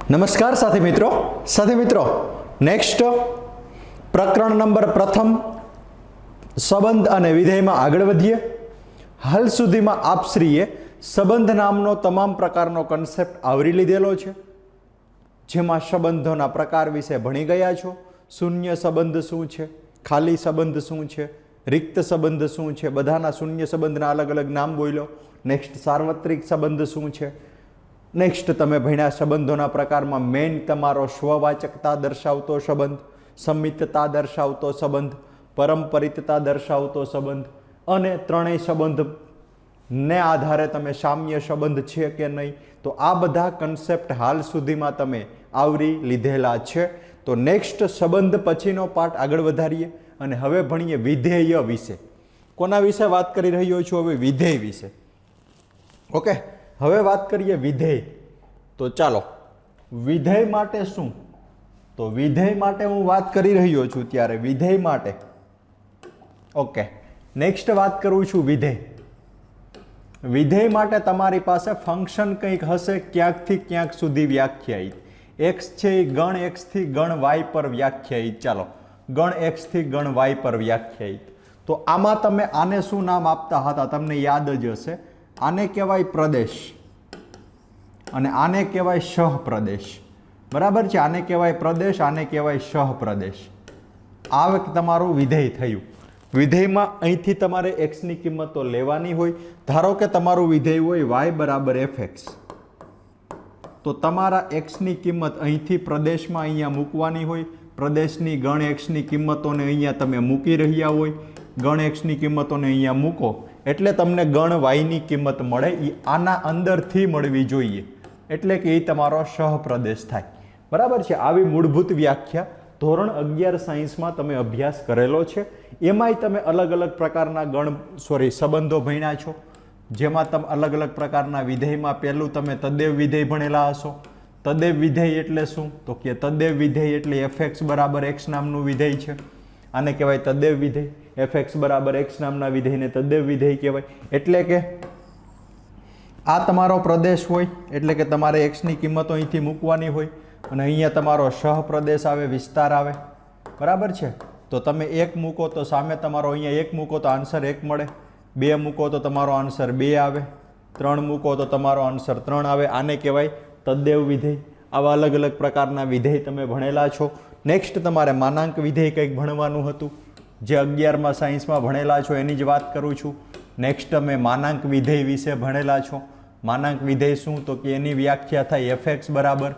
નમસ્કાર સાથે મિત્રો નેક્સ્ટ પ્રકરણ નંબર પ્રથમ સંબંધ અને વિધેયમાં આગળ વધીએ। હાલ સુધીમાં આપશ્રીએ સંબંધ નામનો તમામ પ્રકારનો કન્સેપ્ટ આવરી લીધેલો છે, જેમાં સંબંધોના પ્રકાર વિશે ભણી ગયા છો। શૂન્ય સંબંધ શું છે, ખાલી સંબંધ શું છે, રિક્ત સંબંધ શું છે, બધાના શૂન્ય સંબંધના અલગ અલગ નામ બોલ્યો। નેક્સ્ટ સાર્વત્રિક સંબંધ શું છે। નેક્સ્ટ તમે ભણ્યા સંબંધોના પ્રકારમાં મેઇન તમારો સ્વવાચકતા દર્શાવતો સંબંધ, સમિતતા દર્શાવતો સંબંધ, પરંપરિતતા દર્શાવતો સંબંધ અને ત્રણેય સંબંધને આધારે તમે સામ્ય સંબંધ છે કે નહીં, તો આ બધા કન્સેપ્ટ હાલ સુધીમાં તમે આવરી લીધેલા છે। તો નેક્સ્ટ સંબંધ પછીનો પાર્ટ આગળ વધારીએ અને હવે ભણીએ વિધેય વિશે। કોના વિશે વાત કરી રહ્યો છું? હવે વિધેય વિશે। ઓકે, હવે વાત કરીએ વિધેય। તો ચાલો, વિધેય માટે શું? તો વિધેય માટે હું વાત કરી રહ્યો છું ત્યારે વિધેય માટે ઓકે, નેક્સ્ટ વાત કરું છું વિધેય। વિધેય માટે તમારી પાસે ફંક્શન કંઈક હશે ક્યાંકથી ક્યાંક સુધી વ્યાખ્યાયિત। એક્સ છે એ ગણ એક્સ થી ગણ વાય પર વ્યાખ્યાયિત। ચાલો, ગણ એક્સ થી ગણ વાય પર વ્યાખ્યાયિત। તો આમાં તમે આને શું નામ આપતા હતા તમને યાદ જ હશે। આને કહેવાય પ્રદેશ અને આને કહેવાય સહપ્રદેશ, બરાબર છે? આને કહેવાય પ્રદેશ, આને કહેવાય સહપ્રદેશ। આ તમારું વિધેય થયું। વિધેયમાં અહીંથી તમારે એક્સની કિંમતો લેવાની હોય। ધારો કે તમારું વિધેય હોય વાય બરાબર એફ એક્સ, તો તમારા એક્સની કિંમત અહીંથી પ્રદેશમાં અહીંયા મૂકવાની હોય। પ્રદેશની ગણ એક્સની કિંમતોને અહીંયા તમે મૂકી રહ્યા હોય, ગણ એક્સની કિંમતોને અહીંયા મૂકો એટલે તમને ગણ વાયની કિંમત મળે, એ આના અંદરથી મળવી જોઈએ, એટલે કે એ તમારો સહપ્રદેશ થાય, બરાબર છે? આવી મૂળભૂત વ્યાખ્યા ધોરણ 11 સાયન્સમાં તમે અભ્યાસ કરેલો છે। એમાંય તમે અલગ અલગ પ્રકારના સંબંધો ભણ્યા છો, જેમાં તમે અલગ અલગ પ્રકારના વિધેયમાં પહેલું તમે તદ્દેવ વિધેય ભણેલા હશો। તદ્દેવ વિધેય એટલે શું? તો કે તદ્દેવ વિધેય એટલે એફ એક્સ બરાબર એક્સ નામનું વિધેય છે, આને કહેવાય તદ્દેવ વિધેય। એફ એક્સ બરાબર એક્સ નામના વિધેયને તદ્દેવ વિધેય કહેવાય। એટલે કે આ તમારો પ્રદેશ હોય એટલે કે તમારે એક્સની કિંમતો અહીંથી મૂકવાની હોય અને અહીંયા તમારો સહપ્રદેશ આવે, વિસ્તાર આવે, બરાબર છે? તો તમે એક મૂકો તો સામે તમારો અહીંયા એક મૂકો તો આન્સર 1 મળે, 2 મૂકો તો તમારો આન્સર 2 આવે, 3 મૂકો તો તમારો આન્સર 3 આવે। આને કહેવાય તદ્દેવ વિધેય। આવા અલગ અલગ પ્રકારના વિધેય તમે ભણેલા છો। નેક્સ્ટ તમારે માનાંક વિધેય કંઈક ભણવાનું હતું, જે 11મા સાયન્સમાં ભણેલા છો એની જ વાત કરું છું। નેક્સ્ટ તમે માનાંક વિધેય વિશે ભણેલા છો। માનાંક વિધેય શું? તો કે એની વ્યાખ્યા થાય એફ એક્સ બરાબર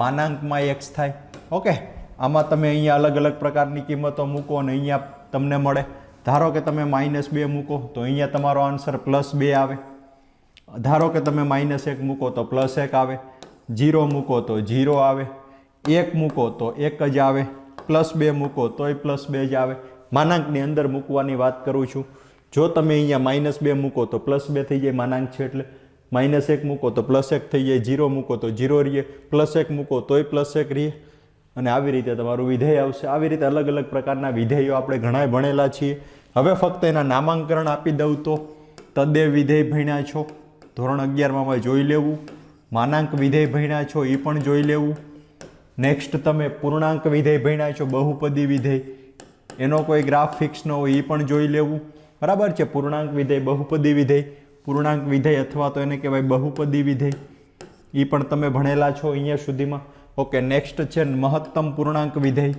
માનાંકમાં એક્સ થાય। ઓકે, આમાં તમે અહીંયા અલગ અલગ પ્રકારની કિંમતો મૂકો અને અહીંયા તમને મળે। ધારો કે તમે -2 મૂકો તો અહીંયા તમારો આન્સર +2 આવે। ધારો કે તમે -1 મૂકો તો +1 આવે, 0 મૂકો તો 0 આવે, 1 મૂકો તો 1 જ આવે, +2 મૂકો તોય +2 જ આવે। માનાંકની અંદર મૂકવાની વાત કરું છું। જો તમે અહીંયા -2 મૂકો તો +2 થઈ જાય, માનાંક છે એટલે। -1 મૂકો તો +1 થઈ જાય, 0 મૂકો તો 0 રહીએ, +1 મૂકો તોય +1 રહીએ, અને આવી રીતે તમારું વિધેય આવશે। આવી રીતે અલગ અલગ પ્રકારના વિધેયો આપણે ઘણાય ભણેલા છીએ। હવે ફક્ત એના નામાંકરણ આપી દઉં તો તદ્દેવ વિધેય ભણ્યા છો, ધોરણ 11માં જોઈ લેવું। માનાંક વિધેય ભણ્યા છો, એ પણ જોઈ લેવું। નેક્સ્ટ તમે પૂર્ણાંક વિધેય ભણ્યા છો, બહુપદી વિધેય, એનો કોઈ ગ્રાફ ફિક્સ ન હોય એ પણ જોઈ લેવું, બરાબર છે? પૂર્ણાંક વિધેય, બહુપદી વિધેય, પૂર્ણાંક વિધેય અથવા તો એને કહેવાય બહુપદી વિધેય, એ પણ તમે ભણેલા છો અહીંયા સુધીમાં। ઓકે, નેક્સ્ટ છે મહત્તમ પૂર્ણાંક વિધેય,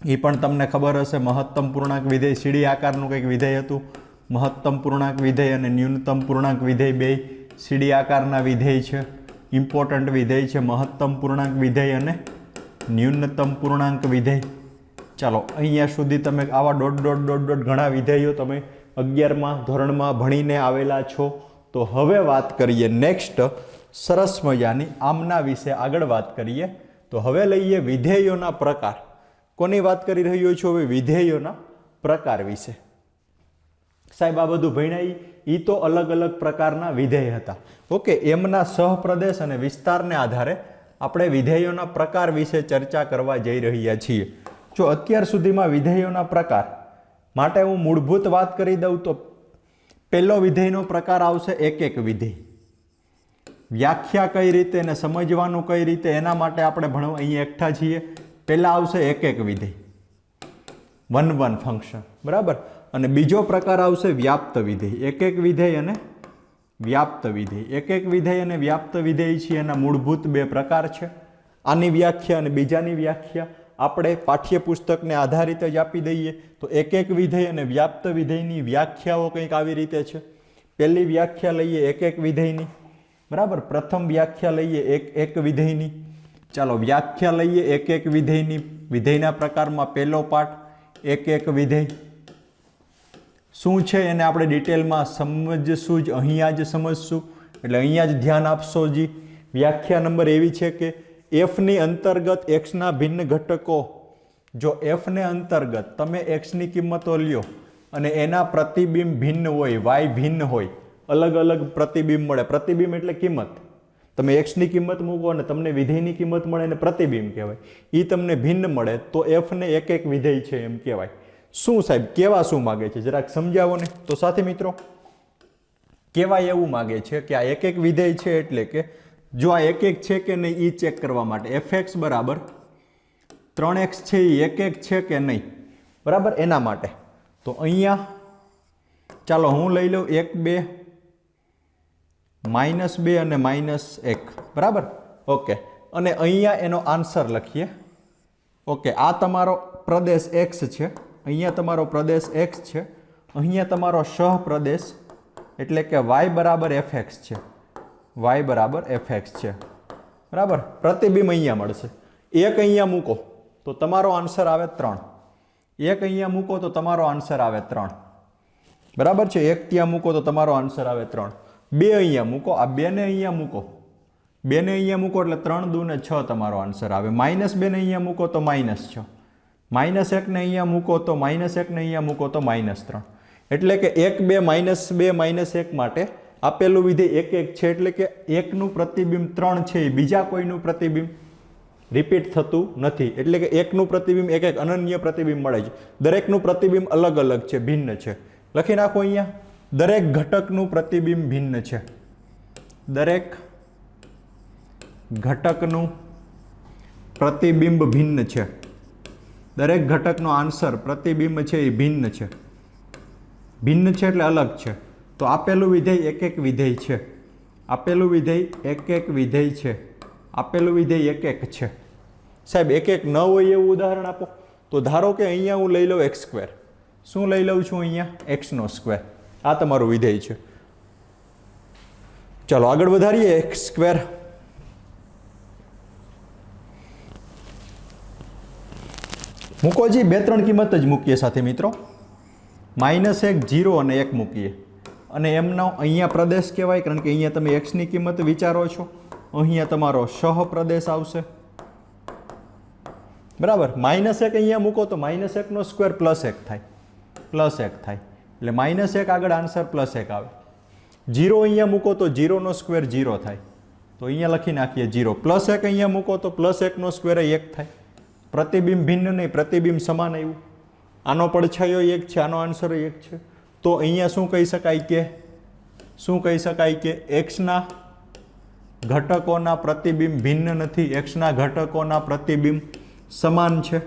એ પણ તમને ખબર હશે। મહત્તમ પૂર્ણાંક વિધેય સીડી આકારનું કંઈક વિધેય હતું। મહત્તમ પૂર્ણાંક વિધેય અને ન્યૂનતમ પૂર્ણાંક વિધેય બે સીડી આકારના વિધેય છે, ઇમ્પોર્ટન્ટ વિધેય છે મહત્તમ પૂર્ણાંક વિધેય અને ન્યૂનતમ પૂર્ણાંક વિધેય। ચાલો, અહીંયા સુધી તમે આવા ડોટ ડોટ ડોટ ડોટ ઘણા વિધેયો તમે 11મા ધોરણમાં ભણીને આવેલા છો। તો હવે વાત કરીએ નેક્સ્ટ સરસ મજાની આમના વિશે આગળ વાત કરીએ। તો હવે લઈએ વિધેયોના પ્રકાર। કોની વાત કરી રહ્યો છું? હવે વિધેયોના પ્રકાર વિશે। સાહેબ આ બધું ભણ્યા એ તો અલગ અલગ પ્રકારના વિધેય હતા। ઓકે, એમના સહપ્રદેશ અને વિસ્તારને આધારે આપણે વિધેયોના પ્રકાર વિશે ચર્ચા કરવા જઈ રહ્યા છીએ। જો અત્યાર સુધીમાં વિધેયોના પ્રકાર માટે હું મૂળભૂત વાત કરી દઉં તો પહેલો વિધેયનો પ્રકાર આવશે એક વિધેય। વ્યાખ્યા કઈ રીતે અને સમજવાનું કઈ રીતે એના માટે આપણે ભણવા અહીંયા એકઠા છીએ. પહેલાં આવશે એક એક વિધેય, વન વન ફંક્શન, બરાબર. અને બીજો પ્રકાર આવશે વ્યાપ્ત વિધેય. એક એક વિધેય અને વ્યાપ્ત વિધેય. એક એક વિધેય અને વ્યાપ્ત વિધેય છે એના મૂળભૂત બે પ્રકાર છે. આની વ્યાખ્યા અને બીજાની વ્યાખ્યા આપણે પાઠ્યપુસ્તકને આધારિત જ આપી દઈએ. તો એક એક વિધેય અને વ્યાપ્ત વિધેયની વ્યાખ્યાઓ કંઈક આવી રીતે છે. પહેલી વ્યાખ્યા લઈએ એક એક વિધેયની, બરાબર. પ્રથમ વ્યાખ્યા લઈએ એક એક વિધેયની. ચાલો વ્યાખ્યા લઈએ એક એક વિધેયની. વિધેયના પ્રકારમાં પહેલો પાઠ એક એક વિધેય શું છે એને આપણે ડિટેલમાં સમજશું જ, અહીંયા જ સમજશું. એટલે અહીંયા જ ધ્યાન આપશો જી. વ્યાખ્યા નંબર એવી છે કે એફની અંતર્ગત એક્સના ભિન્ન ઘટકો, જો એફને અંતર્ગત તમે એક્સની કિંમતો લ્યો અને એના પ્રતિબિંબ ભિન્ન હોય, વાય ભિન્ન હોય, અલગ અલગ પ્રતિબિંબ મળે. પ્રતિબિંબ એટલે કિંમત. તમે એક્સની કિંમત મૂકો અને તમને વિધેયની કિંમત મળે એને પ્રતિબિંબ કહેવાય. એ તમને ભિન્ન મળે તો એફને એક એક વિધેય છે એમ કહેવાય. શું સાહેબ કેવા શું માગે છે જરાક સમજાવો ને. તો સાથી મિત્રો કેવા એવું માગે છે કે આ એક એક વિધેય છે એટલે કે જો આ એક એક છે કે નહીં એ ચેક કરવા માટે fx બરાબર 3x છે એ એક એક છે કે નહીં, બરાબર. એના માટે તો અહીંયા ચાલો હું લઈ લઉં 1 2 -2 અને -1, બરાબર. ઓકે, અને અહીંયા એનો આન્સર લખીએ. ઓકે, આ તમારો પ્રદેશ x છે, અહીંયા તમારો પ્રદેશ x છે, અહીંયા તમારો સહ પ્રદેશ એટલે કે y બરાબર fx છે, y બરાબર fx છે, બરાબર. પ્રતિબિંબ અહીંયા મળશે. એક અહીંયા મૂકો તો તમારો આન્સર આવે 3. એક અહીંયા મૂકો તો તમારો આન્સર આવે 3, બરાબર છે. એક ત્યાં મૂકો તો તમારો આન્સર આવે 3. બે અહીંયા મૂકો, આ બેને અહીંયા મૂકો, બેને અહીંયા મૂકો એટલે 3 દુ ને 6 તમારો આન્સર આવે. -2 ને અહીંયા મૂકો તો -6, -1 ને અહીંયા મૂકો તો -1 ને અહીંયા મૂકો તો -3. એટલે કે 1 2 -2 -1 માટે આપેલું વિધેય એક એક છે. એટલે કે એકનું પ્રતિબિંબ 3 છે, બીજા કોઈનું પ્રતિબિંબ રિપીટ થતું નથી. એટલે કે એકનું પ્રતિબિંબ એક એક અનન્ય પ્રતિબિંબ મળે છે. દરેકનું પ્રતિબિંબ અલગ અલગ છે, ભિન્ન છે. લખી નાખો અહીંયા, દરેક ઘટકનું પ્રતિબિંબ ભિન્ન છે. દરેક ઘટકનું પ્રતિબિંબ ભિન્ન છે. દરેક ઘટકનો આન્સર પ્રતિબિંબ છે એ ભિન્ન છે. ભિન્ન છે એટલે અલગ છે. તો આપેલું વિધેય એક એક વિધેય છે. આપેલું વિધેય એક એક વિધેય છે. આપેલું વિધેય એક એક છે. સાહેબ એક એક ન હોય એવું ઉદાહરણ આપો. તો ધારો કે અહીંયા હું લઈ લઉં x². શું લઈ લઉં છું અહીંયા? x². આ તમારું વિધેય છે. ચાલો આગળ વધારીએ. x². મૂકો જી, 2-3 કિંમત જ મૂકીએ સાથે મિત્રો. -1 0 અને 1 મૂકીએ અને એમનો અહીંયા પ્રદેશ કહેવાય, કારણ કે અહીંયા તમે એક્સની કિંમત વિચારો છો. અહીંયા તમારો સહ પ્રદેશ આવશે, બરાબર. -1 અહીંયા મૂકો તો -1 સ્ક્વેર +1 થાય, +1 થાય. એટલે -1 આગળ આન્સર +1 આવે. 0 અહીંયા મૂકો તો 0 સ્ક્વેર 0 થાય, તો અહીંયા લખી નાખીએ 0. +1 અહીંયા મૂકો તો +1 સ્ક્વેર 1 થાય. પ્રતિબિંબ ભિન્ન નહીં, પ્રતિબિંબ સમાન આવ્યું. આનો પડછાયો 1 છે, આનો આન્સર 1 છે. તો અહીંયા શું કહી શકાય કે એક્સના ઘટકોના પ્રતિબિંબ ભિન્ન નથી, એક્સના ઘટકોના પ્રતિબિંબ સમાન છે.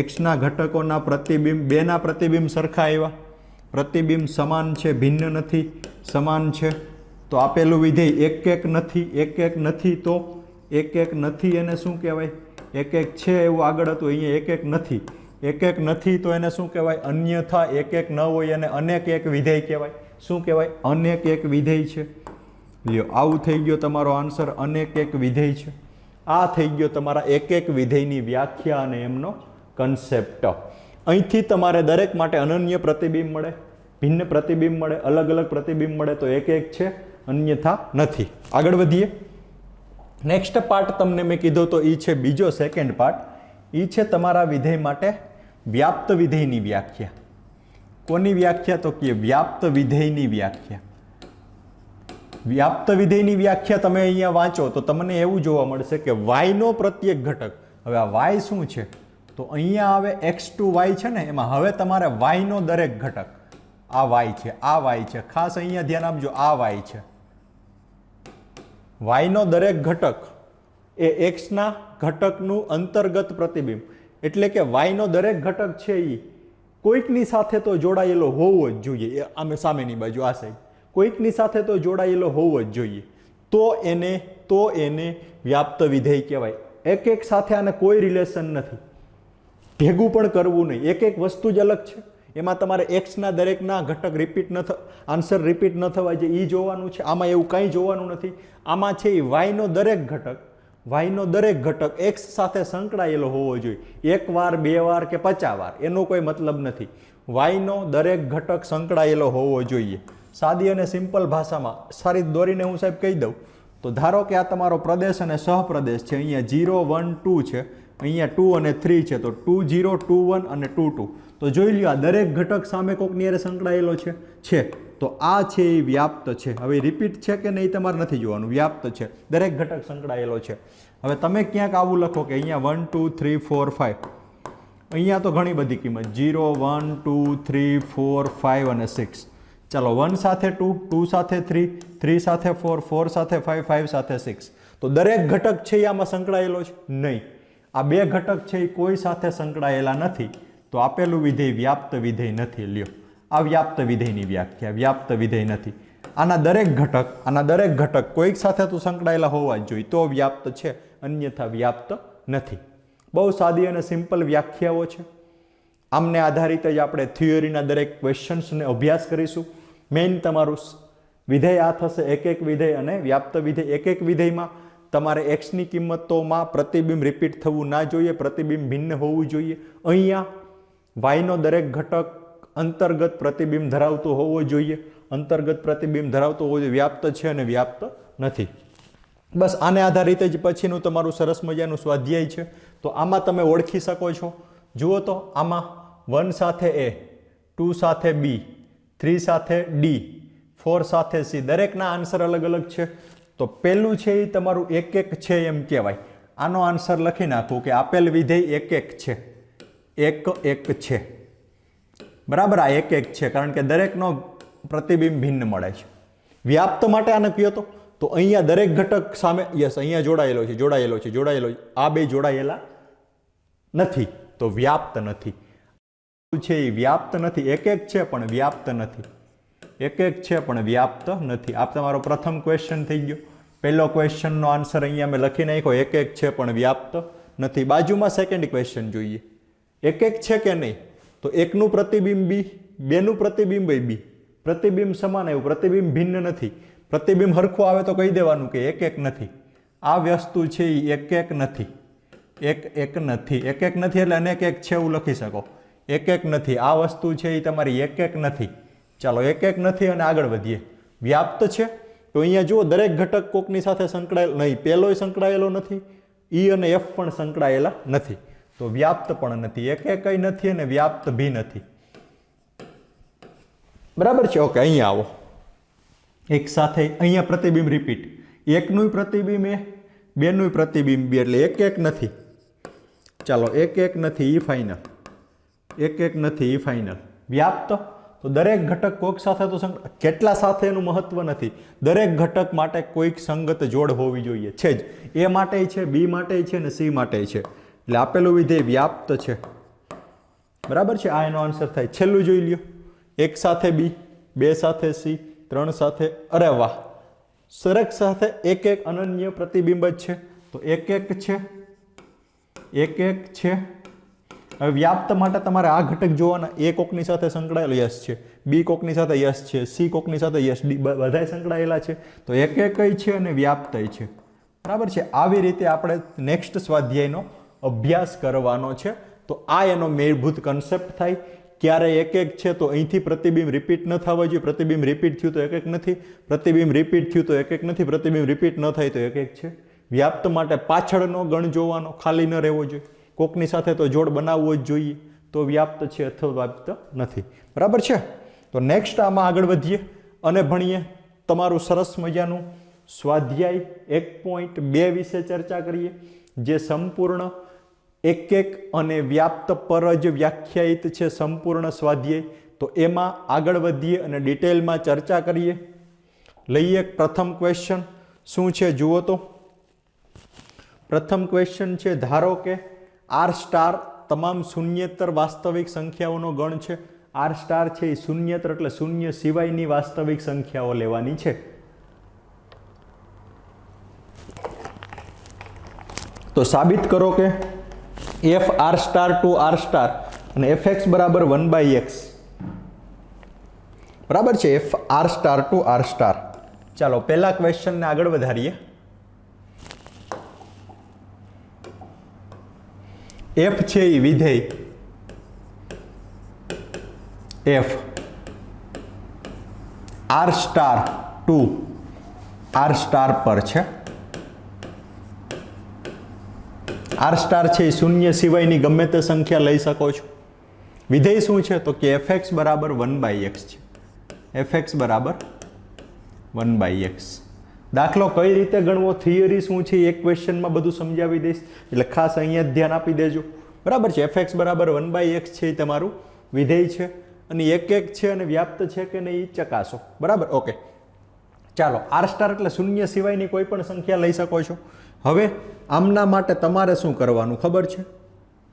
એક્સના ઘટકોના પ્રતિબિંબ, બેના પ્રતિબિંબ સરખા આવ્યા, પ્રતિબિંબ સમાન છે, ભિન્ન નથી, સમાન છે. તો આપેલું વિધેય એક એક નથી. એક એક નથી તો એક એક નથી એને શું કહેવાય? એક એક છે એવું આગળ હતું, અહીંયા એક એક નથી. એક એક નથી તો એને શું કહેવાય? અન્યથા એક એક ન હોય અને અનેક એક વિધેય કહેવાય. શું કહેવાય? અનેક એક વિધેય છે. લ્યો, આવું થઈ ગયો તમારો આન્સર, અનેક એક વિધેય છે. આ થઈ ગયો તમારા એક એક વિધેયની વ્યાખ્યા અને એમનો કન્સેપ્ટ. અહીંથી તમારે દરેક માટે અનન્ય પ્રતિબિંબ મળે, ભિન્ન પ્રતિબિંબ મળે, અલગ અલગ પ્રતિબિંબ મળે તો એક એક છે, અન્યથા નથી. આગળ વધીએ. નેક્સ્ટ પાર્ટ તમને મેં કીધો તો એ છે બીજો, સેકન્ડ પાર્ટ. એ છે તમારા વિધેય માટે વ્યાપ્ત વિધેયની વ્યાખ્યા. કોની વ્યાખ્યા? તો કે વ્યાપ્ત વિધેયની વ્યાખ્યા. વ્યાપ્ત વિધેયની વ્યાખ્યા તમે અહીંયા વાંચો તો તમને એવું જોવા મળશે કે y નો પ્રત્યેક ઘટક. હવે આ y શું છે? તો અહીંયા આવે x2y છે ને, એમાં હવે તમારે y નો દરેક ઘટક, આ y છે, આ y છે, ખાસ અહીંયા ધ્યાન આપજો, આ y છે, વાયનો દરેક ઘટક એ એક્સના ઘટકનું અંતર્ગત પ્રતિબિંબ, એટલે કે વાયનો દરેક ઘટક છે એ કોઈકની સાથે તો જોડાયેલો હોવો જ જોઈએ. એ આમે સામેની બાજુ આ સાઈડ કોઈકની સાથે તો જોડાયેલો હોવો જ જોઈએ, તો એને વ્યાપ્ત વિધેય કહેવાય. એક એક સાથે આને કોઈ રિલેશન નથી, ભેગું પણ કરવું નહીં, એક એક વસ્તુ જ અલગ છે. એમાં તમારે એક્સના દરેકના ઘટક રિપીટ ન આન્સર રિપીટ ન થવા જે એ જોવાનું છે. આમાં એવું કંઈ જોવાનું નથી. આમાં છે એ વાયનો દરેક ઘટક એક્સ સાથે સંકળાયેલો હોવો જોઈએ. એક વાર, બે વાર કે 50 વાર એનો કોઈ મતલબ નથી. વાયનો દરેક ઘટક સંકળાયેલો હોવો જોઈએ. સાદી અને સિમ્પલ ભાષામાં સારી દોરીને હું સાહેબ કહી દઉં તો ધારો કે આ તમારો પ્રદેશ અને સહપ્રદેશ છે. અહીંયા 0, 1, 2 છે, અહીંયા 2 અને 3 છે, તો 2, 0, 2, 1 અને 2, 2. તો જોઈ લ્યો આ દરેક ઘટક સામે કોકની હારે સંકળાયેલો છે. તો આ છે એ વ્યાપ્ત છે. હવે રિપીટ છે કે નહીં તમારે નથી જોવાનું, વ્યાપ્ત છે, દરેક ઘટક સંકળાયેલો છે. હવે તમે ક્યાંક આવું લખો કે અહીંયા 1, 2, 3, 4, 5, અહીંયા તો ઘણી બધી કિંમત 0, 1, 2, 3, 4, 5 અને 6. ચાલો 1 સાથે 2, 2 સાથે 3, 3 સાથે 4, 4 સાથે 5, 5 સાથે 6. તો દરેક ઘટક છે એ આમાં સંકળાયેલો છે નહીં. આ બે ઘટક છે એ કોઈ સાથે સંકળાયેલા નથી, તો આપેલું વિધેય વ્યાપ્ત વિધેય નથી. લ્યો, આ વ્યાપ્ત વિધેયની વ્યાખ્યા, વ્યાપ્ત વિધેય નથી. આના દરેક ઘટક કોઈક સાથે તો સંકળાયેલા હોવા જ જોઈએ, તો વ્યાપ્ત છે, અન્યથા વ્યાપ્ત નથી. બહુ સાદી અને સિમ્પલ વ્યાખ્યાઓ છે. આમને આધારિત જ આપણે થિયરીના દરેક ક્વેશ્ચન્સને અભ્યાસ કરીશું. મેઇન તમારું વિધેય આ થશે, એક વિધેય અને વ્યાપ્ત વિધેય. એક વિધેયમાં તમારે એક્સની કિંમતોમાં પ્રતિબિંબ રિપીટ થવું ના જોઈએ, પ્રતિબિંબ ભિન્ન હોવું જોઈએ. અહીંયા વાયનો દરેક ઘટક અંતર્ગત પ્રતિબિંબ ધરાવતો હોવો જોઈએ, વ્યાપ્ત છે અને વ્યાપ્ત નથી. બસ આને આધારિત જ પછીનું તમારું સરસ મજાનું સ્વાધ્યાય છે. તો આમાં તમે ઓળખી શકો છો. જુઓ તો આમાં 1 સાથે A, 2 સાથે B, 3 સાથે D, 4 સાથે C, દરેકના આન્સર અલગ અલગ છે. તો પહેલું છે એ તમારું એક છે એમ કહેવાય. આનો આન્સર લખી નાખું કે આપેલ વિધેય એક છે, એક છે. બરાબર, આ એક છે કારણ કે દરેકનો પ્રતિબિંબ ભિન્ન મળે છે. વ્યાપ્ત માટે આને કહ્યો તો અહીંયા દરેક ઘટક સામે અહીંયા જોડાયેલો છે. આ બે જોડાયેલા નથી, તો વ્યાપ્ત નથી. છે એ વ્યાપ્ત નથી. એક છે પણ વ્યાપ્ત નથી. છે પણ વ્યાપ્ત નથી. આ તમારો પ્રથમ ક્વેશ્ચન થઈ ગયો. પહેલો ક્વેશ્ચનનો આન્સર અહીંયા મેં લખી નાખ્યો, એક છે પણ વ્યાપ્ત નથી. બાજુમાં સેકન્ડ ક્વેશ્ચન જોઈએ. એક છે કે નહીં? તો એકનું પ્રતિબિંબ બી, બેનું પ્રતિબિંબ બી, પ્રતિબિંબ સમાન આવ્યું, પ્રતિબિંબ ભિન્ન નથી. પ્રતિબિંબ હરખું આવે તો કહી દેવાનું કે એક નથી. આ વસ્તુ છે એ એક નથી. એક નથી એટલે અનેક એક છે એવું લખી શકો. એક નથી, આ વસ્તુ છે એ તમારી એક નથી. ચાલો એક નથી અને આગળ વધીએ. વ્યાપ્ત છે તો અહીંયા જુઓ દરેક ઘટક કોકની સાથે સંકળાયેલો નહીં. પહેલોય સંકળાયેલો નથી, ઈ અને એફ પણ સંકળાયેલા નથી, તો વ્યાપ્ત પણ નથી. એક નથી અને વ્યાપ્ત ભી નથી. બરાબર છે. ઓકે, અહીંયા આવો. એક સાથે અહીંયા પ્રતિબિંબ રિપીટ. એકનું પ્રતિબિંબ એ, બેનું પ્રતિબિંબ બે, એટલે એક નથી. ચાલો એક નથી, ઈ ફાઇનલ. એક નથી, ઈ ફાઇનલ. વ્યાપ્ત તો દરેક ઘટક કોઈક સાથે તો કેટલા સાથે એનું મહત્વ નથી. દરેક ઘટક માટે કોઈક સંગત જોડ હોવી જોઈએ, છે જ. એ માટે છે, બી માટે છે અને સી માટે છે. એટલે આપેલું વિધેય વ્યાપ્ત છે. બરાબર છે. આ એનો આન્સર થાય. છેલ્લું જોઈ લ્યો. એક સાથે બી, બે સાથે સી, 3 સાથે, અરે વાહ, દરેક સાથે એક અનન્ય પ્રતિબિંબ જ છે. તો એક છે, છે. હવે વ્યાપ્ત માટે તમારે આ ઘટક જોવાના. એ કોકની સાથે સંકળાયેલો યસ છે, બી કોકની સાથે યસ છે, સી કોકની સાથે યસ, ડી બધાય સંકળાયેલા છે. તો એક છે અને વ્યાપ્ત છે. બરાબર છે. આવી રીતે આપણે નેક્સ્ટ સ્વાધ્યાયનો અભ્યાસ કરવાનો છે. તો આ એનો મૂળભૂત કન્સેપ્ટ થાય. ક્યારે એક છે તો અહીંથી પ્રતિબિંબ રિપીટ ન થવા જોઈએ. પ્રતિબિંબ રિપીટ થયું તો એક નથી, પ્રતિબિંબ રિપીટ થયું તો એક નથી, પ્રતિબિંબ રિપીટ ન થાય તો એક છે. વ્યાપ્ત માટે પાછળનો ગણ જોવાનો, ખાલી ન રહેવો જોઈએ. કોકની સાથે તો જોડ બનાવવો જ જોઈએ, તો વ્યાપ્ત છે અથવા વ્યાપ્ત નથી. બરાબર છે. તો નેક્સ્ટ આમાં આગળ વધીએ અને ભણીએ તમારું સરસ મજાનું સ્વાધ્યાય 1.2 વિશે ચર્ચા કરીએ, જે સંપૂર્ણ એક અને વ્યાપ્ત પર જ વ્યાખ્યાયિત છે, સંપૂર્ણ સ્વાધ્યાય. તો એમાં આગળ વધીએ અને ડિટેલમાં ચર્ચા કરીએ. લઈએ પ્રથમ ક્વેશ્ચન. શું છે જુઓ તો પ્રથમ ક્વેશ્ચન છે, ધારો કે આર સ્ટાર તમામ શૂન્યેતર વાસ્તવિક સંખ્યાઓનો ગણ છે. આર સ્ટાર છે એ શૂન્યેતર એટલે શૂન્ય સિવાયની વાસ્તવિક સંખ્યાઓ લેવાની છે. તો સાબિત કરો કે f R star to R star અને એફ એક્સ બરાબર 1/x બરાબર છે. F R star to R star. ચાલો પહેલા ક્વેશ્ચનને આગળ વધારીએ. એફ છે એ વિધેય f R star to R star પર છે. આર સ્ટાર છે એ શૂન્ય સિવાયની ગમે તે સંખ્યા લઈ શકો છો. વિધેય શું છે તો કે એફ એક્સ બરાબર 1/x છે. એફ એક્સ બરાબર 1/x. દાખલો કઈ રીતે ગણવો, થિયરી શું છે એક ક્વેશ્ચનમાં બધું સમજાવી દઈશ, એટલે ખાસ અહીંયા જ ધ્યાન આપી દેજો. બરાબર છે. એફ એક્સ બરાબર 1/x છે એ તમારું વિધેય છે અને એક છે અને વ્યાપ્ત છે કે નહીં એ ચકાસો. બરાબર, ઓકે. ચાલો, આર સ્ટાર એટલે શૂન્ય સિવાયની કોઈ પણ સંખ્યા લઈ શકો છો. હવે આમના માટે તમારે શું કરવાનું ખબર છે?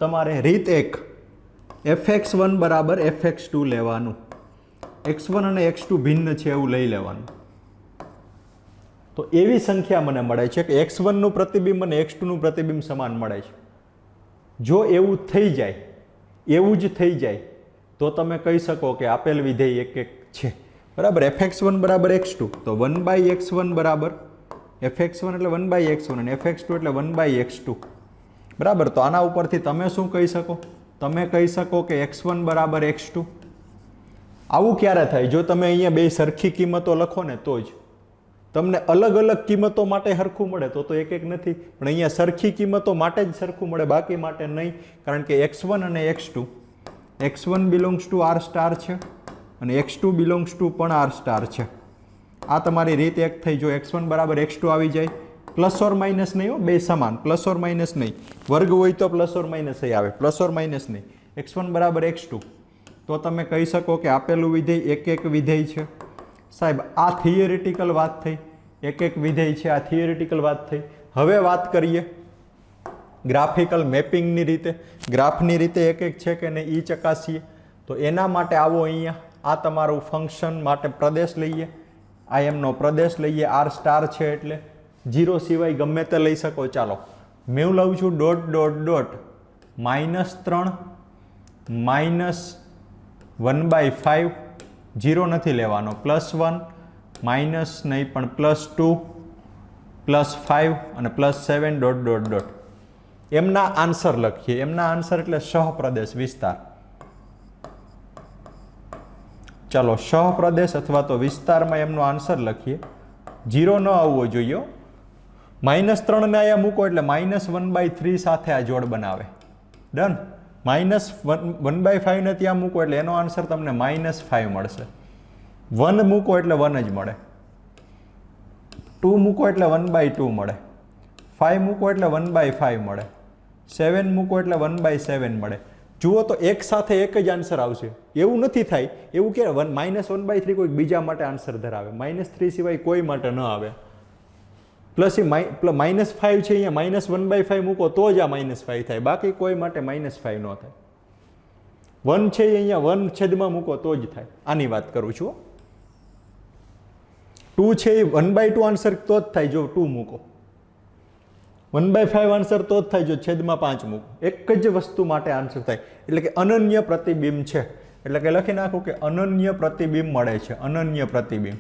તમારે રીત એક, fx1 બરાબર fx2 લેવાનું. x1 અને x2 ભિન્ન છે એવું લઈ લેવાનું. તો એવી સંખ્યા મને મળે છે કે x1 નું પ્રતિબિંબ અને x2 નું પ્રતિબિંબ સમાન મળે છે. જો એવું થઈ જાય, એવું જ થઈ જાય તો તમે કહી શકો કે આપેલ વિધેય એક છે. બરાબર, fx1 બરાબર x2 તો 1/x1 બરાબર fx1 એટલે 1/x1 અને fx2 એટલે 1/x2. બરાબર, તો આના ઉપરથી તમે શું કહી શકો? તમે કહી શકો કે x1 બરાબર x2. આવું ક્યારે થાય? જો તમે અહીંયા બે સરખી કિંમતો લખો ને તો જ. તમને અલગ અલગ કિંમતો માટે સરખું મળે તો એક નથી, પણ અહીંયા સરખી કિંમતો માટે જ સરખું મળે, બાકી માટે નહીં. કારણ કે x1 અને x2, x1 belongs to R star છે અને x2 બિલોંગ્સ ટુ પણ આર સ્ટાર છે. આ તમારી રીત એક થઈ. જો x1 બરાબર x2 આવી જાય, પ્લસ ઓર માઇનસ નહીં હો, બે સમાન, પ્લસ ઓર માઇનસ નહીં. વર્ગ હોય તો પ્લસ ઓર માઇનસ આવે, પ્લસ ઓર માઇનસ નહીં. x1 બરાબર x2 તો તમે કહી શકો કે આપેલું વિધેય એક વિધેય છે. સાહેબ, આ થિયરિટિકલ વાત થઈ. એક વિધેય છે, આ થિયરિટિકલ વાત થઈ. હવે વાત કરીએ ગ્રાફિકલ મેપિંગની રીતે. ગ્રાફની રીતે એક છે કે નહીં એ ચકાસીએ. તો એના માટે આવો અહીંયા, આ તમારું ફંક્શન માટે પ્રદેશ લઈએ. નો પ્રદેશ લઈએ. આર સ્ટાર છે એટલે 0 સિવાય ગમે તે લઈ શકો. ચાલો, મેં લઉં છું ડોટ ડોટ ડોટ -3 -1/5. 0 નથી લેવાનો, +1 માઇનસ નહીં પણ +2 +5 અને +7 ડોટ ડોટ ડોટ. એમના આન્સર લખીએ. એમના આન્સર એટલે સહપ્રદેશ વિસ્તાર. ચાલો, સહપ્રદેશ અથવા તો વિસ્તારમાં એમનો આન્સર લખીએ. 0 ન આવવો જોઈએ. -3 ને અહીંયા મૂકો એટલે -1/3 સાથે આ જોડ બનાવે. ડન. -1/5 ને ત્યાં મૂકો એટલે એનો આન્સર તમને -5 મળશે. 1 મૂકો એટલે 1 જ મળે. 2 મૂકો એટલે 1/2 મળે. 5 મૂકો એટલે 1/5 મળે. 7 મૂકો એટલે 1/7 મળે. જુઓ તો એક સાથે એક જ આન્સર આવશે. એવું નથી થાય એવું કે -1/3 કોઈ બીજા માટે આન્સર ધરાવે. -3 સિવાય કોઈ માટે ન આવે. પ્લસ એ -5 છે, અહીંયા -1/5 મૂકો તો જ આ -5 થાય, બાકી કોઈ માટે -5 ન થાય. 1 છે અહીંયા 1/માં મૂકો તો જ થાય. આની વાત કરું છું. 2 છે એ 1/2 આન્સર તો જ થાય જો 2 મૂકો. 1/5 આન્સર તો જ થાય જો છેદમાં 5 મૂકો. એક જ વસ્તુ માટે આન્સર થાય. એટલે કે અનન્ય પ્રતિબિંબ છે. એટલે કે લખી નાખો કે અનન્ય પ્રતિબિંબ મળે છે. અનન્ય પ્રતિબિંબ.